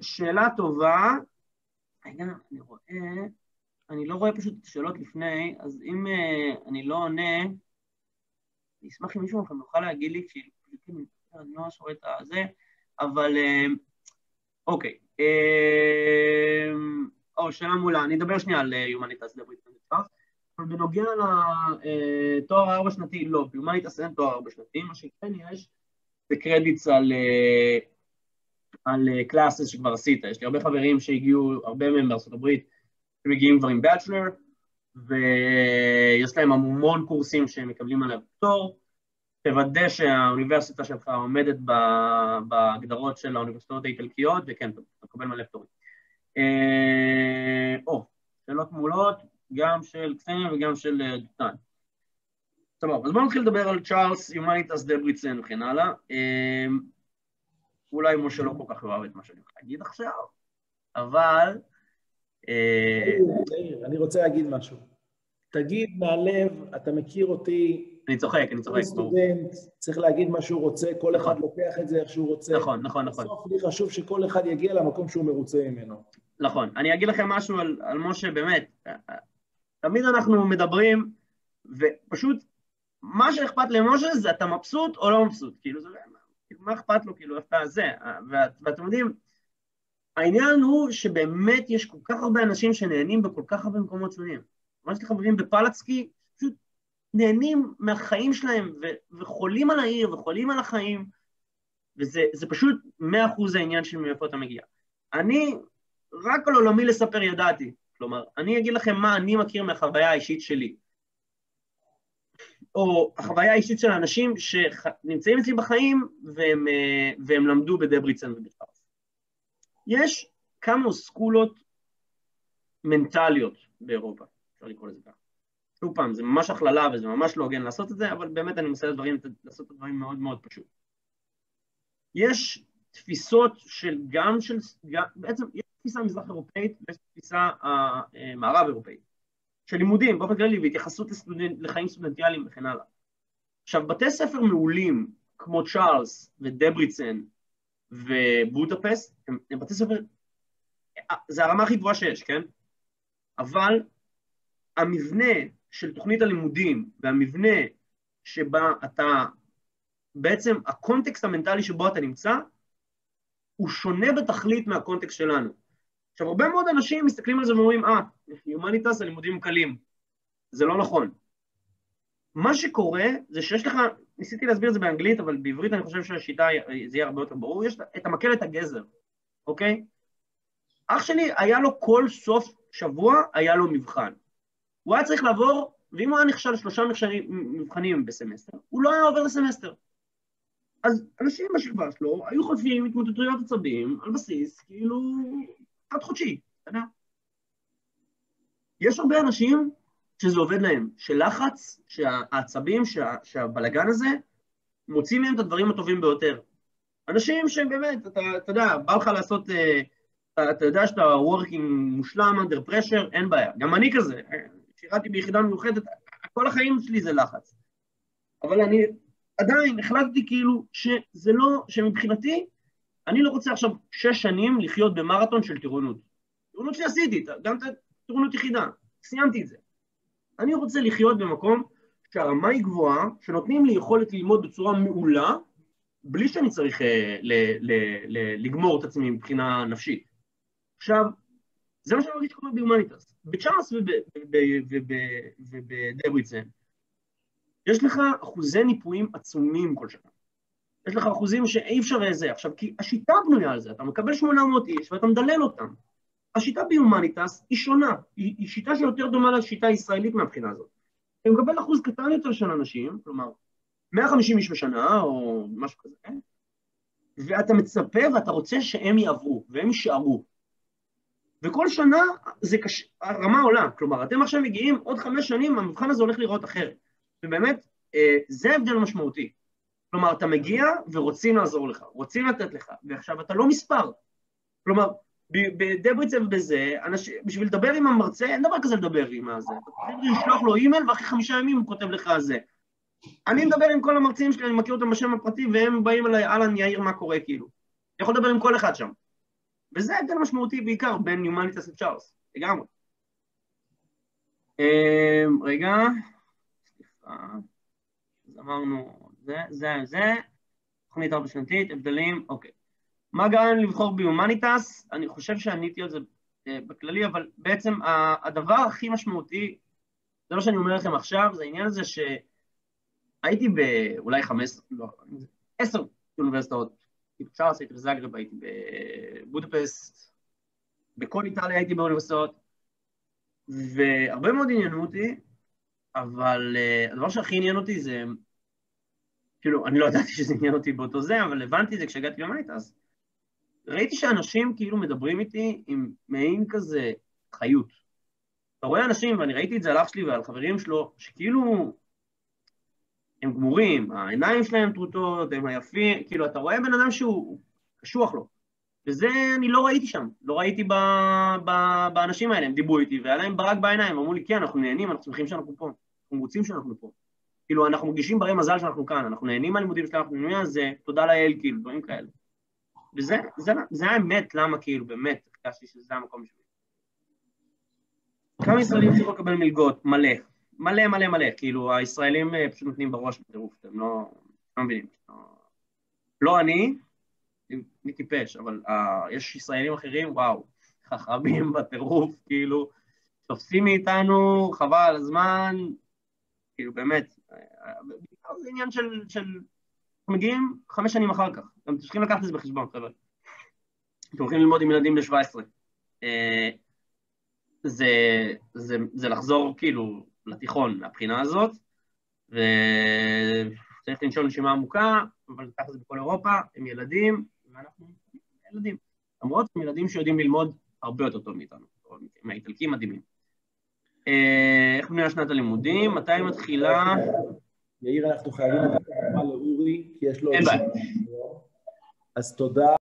שאלה טובה, רגע, אני לא רואה פשוט את השאלות לפני, אז אם אני לא עונה, אני אשמח אם מישהו מכם יוכל להגיד לי, אני לא ממש רואה את זה, אבל אוקיי. שאלה מולה, אני אדבר שנייה על הומניטס דברית, אבל בנוגע לתואר 4 שנתי, לא, בהומניטס אין תואר 4 שנתי, מה שכן יש, זה קרדיטס על קלאסס שכבר עשית, יש לי הרבה חברים שהגיעו, הרבה מהם בארצות הברית, שמגיעים כבר עם בצ'לר, ויש להם המון קורסים שהם מקבלים עליהם פטור, תוודא שהאוניברסיטה שלך עומדת בהגדרות של האוניברסיטאות האיטלקיות, וכן, אתה מקבל מלא פטורים. שאלות מעולות, גם של קסניה וגם של דותן. טוב, אז בואו נתחיל לדבר על צ'ארלס, הומניטס דבריצן וכן הלאה. אולי משה לא כל כך אוהב את מה שאני הולך להגיד עכשיו, אבל... אני רוצה להגיד משהו. תגיד מהלב, אתה מכיר אותי... אני צוחק. סטודנט, צריך להגיד מה שהוא רוצה, כל אחד לוקח את זה איך שהוא רוצה. נכון. בסוף לי חשוב שכל אחד יגיע למקום שהוא מרוצה ממנו. נכון. אני אגיד לכם משהו על משה, באמת, תמיד אנחנו מדברים, ופשוט מה שאכפת למשה זה אתה מבסוט או לא מבסוט, כאילו זה, מה אכפת לו, כאילו אתה זה, ואתם יודעים, העניין הוא שבאמת יש כל כך הרבה אנשים שנהנים בכל כך הרבה מקומות שונים. ממש לי חברים בפלצקי, פשוט נהנים מהחיים שלהם, וחולים על העיר, וחולים על החיים, וזה פשוט 100% העניין של מאיפה אתה מגיע. אני, רק על עולמי לספר ידעתי, כלומר, אני אגיד לכם מה אני מכיר מהחוויה האישית שלי, או החוויה האישית של האנשים שנמצאים אצלי בחיים, והם למדו בדבריצן ובפתוח. יש כמה סקולות מנטליות באירופה, אפשר לקרוא לזה ככה. שוב פעם, זה ממש הכללה וזה ממש לא הוגן לעשות את זה, אבל באמת אני מנסה לעשות את הדברים מאוד מאוד פשוט. יש תפיסות בעצם יש תפיסה מזרח אירופאית ויש תפיסה מערב אירופאית, של לימודים באופן כללי והתייחסות לחיים סטודנטיאליים וכן הלאה. עכשיו, בתי ספר מעולים כמו צ'ארלס ודבריצן ובודפסט, הם בתי ספר, זה הרמה הכי גבוהה שיש, כן? אבל המבנה של תוכנית הלימודים והמבנה שבה אתה, בעצם הקונטקסט המנטלי שבו אתה נמצא, הוא שונה בתכלית מהקונטקסט שלנו. עכשיו, הרבה מאוד אנשים מסתכלים על זה ואומרים, הומניטס, הלימודים קלים. זה לא נכון. מה שקורה זה שיש לך, ניסיתי להסביר את זה באנגלית, אבל בעברית אני חושב שהשיטה זה יהיה הרבה יותר ברור, יש את המקל, את הגזר, אוקיי? אח שלי היה לו כל סוף שבוע, היה לו מבחן. הוא היה צריך לעבור, ואם הוא היה נכשל 3 מבחנים בסמסטר, הוא לא היה עובר לסמסטר. אז אנשים בשכבה שלו היו חוטפים התמוטטויות עצבים על בסיס, כאילו, חד חודשי, אתה יודע? יש הרבה אנשים שזה עובד להם, שלחץ, שהעצבים, שהבלגן הזה, מוצאים מהם את הדברים הטובים ביותר. אנשים שבאמת, אתה יודע, בא לך לעשות, אתה יודע שאתה working מושלם, under pressure, אין בעיה. גם אני כזה, שירתי ביחידה מיוחדת, כל החיים שלי זה לחץ. אבל אני עדיין החלטתי כאילו שזה לא, שמבחינתי, אני לא רוצה עכשיו 6 שנים לחיות במרתון של טירונות. טירונות שעשיתי, גם את טירונות יחידה, סיימתי את זה. אני רוצה לחיות במקום שהרמה היא גבוהה, שנותנים לי יכולת ללמוד בצורה מעולה, בלי שאני צריך לגמור את עצמי מבחינה נפשית. עכשיו, זה מה שאני מרגיש שקורה בהומניטס. בצ'ארלס ובדבריצן, יש לך אחוזי ניפויים עצומים כל שנה. יש לך אחוזים שאי אפשר איזה. עכשיו, כי השיטה בנויה על זה, אתה מקבל 800 איש ואתה מדלל אותם. השיטה בהומניטס היא שונה, היא שיטה שיותר דומה לשיטה הישראלית מהבחינה הזאת. אתה מקבל אחוז קטן יותר של אנשים, כלומר, 150 איש בשנה או משהו כזה, ואתה מצפה ואתה רוצה שהם יעברו והם יישארו. וכל שנה זה הרמה עולה, כלומר, אתם עכשיו מגיעים עוד 5 שנים, המבחן הזה הולך לראות אחרת. ובאמת, זה הבדל משמעותי. כלומר, אתה מגיע ורוצים לעזור לך, רוצים לתת לך, ועכשיו אתה לא מספר. כלומר, בדבריצן ובזה, בשביל לדבר עם המרצה, אין דבר כזה לדבר עם הזה. אתה צריך לשלוח לו אימייל, ואחרי 5 ימים הוא כותב לך זה. אני מדבר עם כל המרצים שלי, אני מכיר אותם בשם הפרטי, והם באים אליי, אלן יאיר, מה קורה, כאילו. אני יכול לדבר עם כל אחד שם. וזה הבדל משמעותי בעיקר בין הומניטס לצ'ארלס, לגמרי. רגע, סליחה, אז אמרנו, זה, תוכנית 4 שנתית, הבדלים, אוקיי. מה גרם לבחור בהומניטס? אני חושב שעניתי על זה בכללי, אבל בעצם הדבר הכי משמעותי, זה לא שאני אומר לכם עכשיו, זה העניין הזה שהייתי באולי 10 אוניברסיטאות, הייתי בצ'ארלס, הייתי בזאגרב, הייתי בבודפסט, בכל איטליה הייתי באוניברסיטאות, והרבה מאוד עניינו אותי, אבל הדבר שהכי עניין אותי זה, כאילו, אני לא ידעתי שזה עניין אותי באותו זה, אבל הבנתי את זה כשהגעתי להומניטס, ראיתי שאנשים כאילו מדברים איתי עם מעין כזה חיות. אתה רואה אנשים, ואני ראיתי את זה על אח שלי ועל חברים שלו, שכאילו הם גמורים, העיניים שלהם טרוטות, הם היפים, כאילו אתה רואה בן אדם שהוא קשוח לו. וזה אני לא ראיתי שם, לא ראיתי באנשים האלה, הם דיברו איתי, והיה להם ברק בעיניים, אמרו לי, כן, אנחנו נהנים, אנחנו שמחים שאנחנו פה, אנחנו רוצים שאנחנו פה. כאילו אנחנו מרגישים ברי מזל שאנחנו כאן, אנחנו נהנים מהלימודים שלנו, אנחנו נהנים על זה, תודה לאל, כאילו, דברים כאלה. וזה האמת, למה כאילו, באמת, הרגשתי שזה המקום שלי. כמה ישראלים צריכים לקבל מלגות? מלא. מלא מלא מלא, כאילו הישראלים פשוט נותנים בראש בטירוף, אתם לא מבינים. לא אני טיפש, אבל יש ישראלים אחרים, וואו, חכמים בטירוף, כאילו, תופסים מאיתנו, חבל על הזמן, כאילו באמת, זה עניין של מגיעים 5 שנים אחר כך, אתם צריכים לקחת את זה בחשבון, חבר'ה. אתם הולכים ללמוד עם ילדים ב-17. זה לחזור כאילו לתיכון מהבחינה הזאת, וצריך לנשום נשימה עמוקה, אבל ככה זה בכל אירופה, הם ילדים, ואנחנו ילדים. למרות הם ילדים שיודעים ללמוד הרבה יותר טוב מאיתנו, מהאיטלקים מדהימים. איך בנויה שנת הלימודים? מתי מתחילה? יאיר, אנחנו חייבים לתת דוגמה לאורי, כי יש לו... אין בעיה. אז תודה.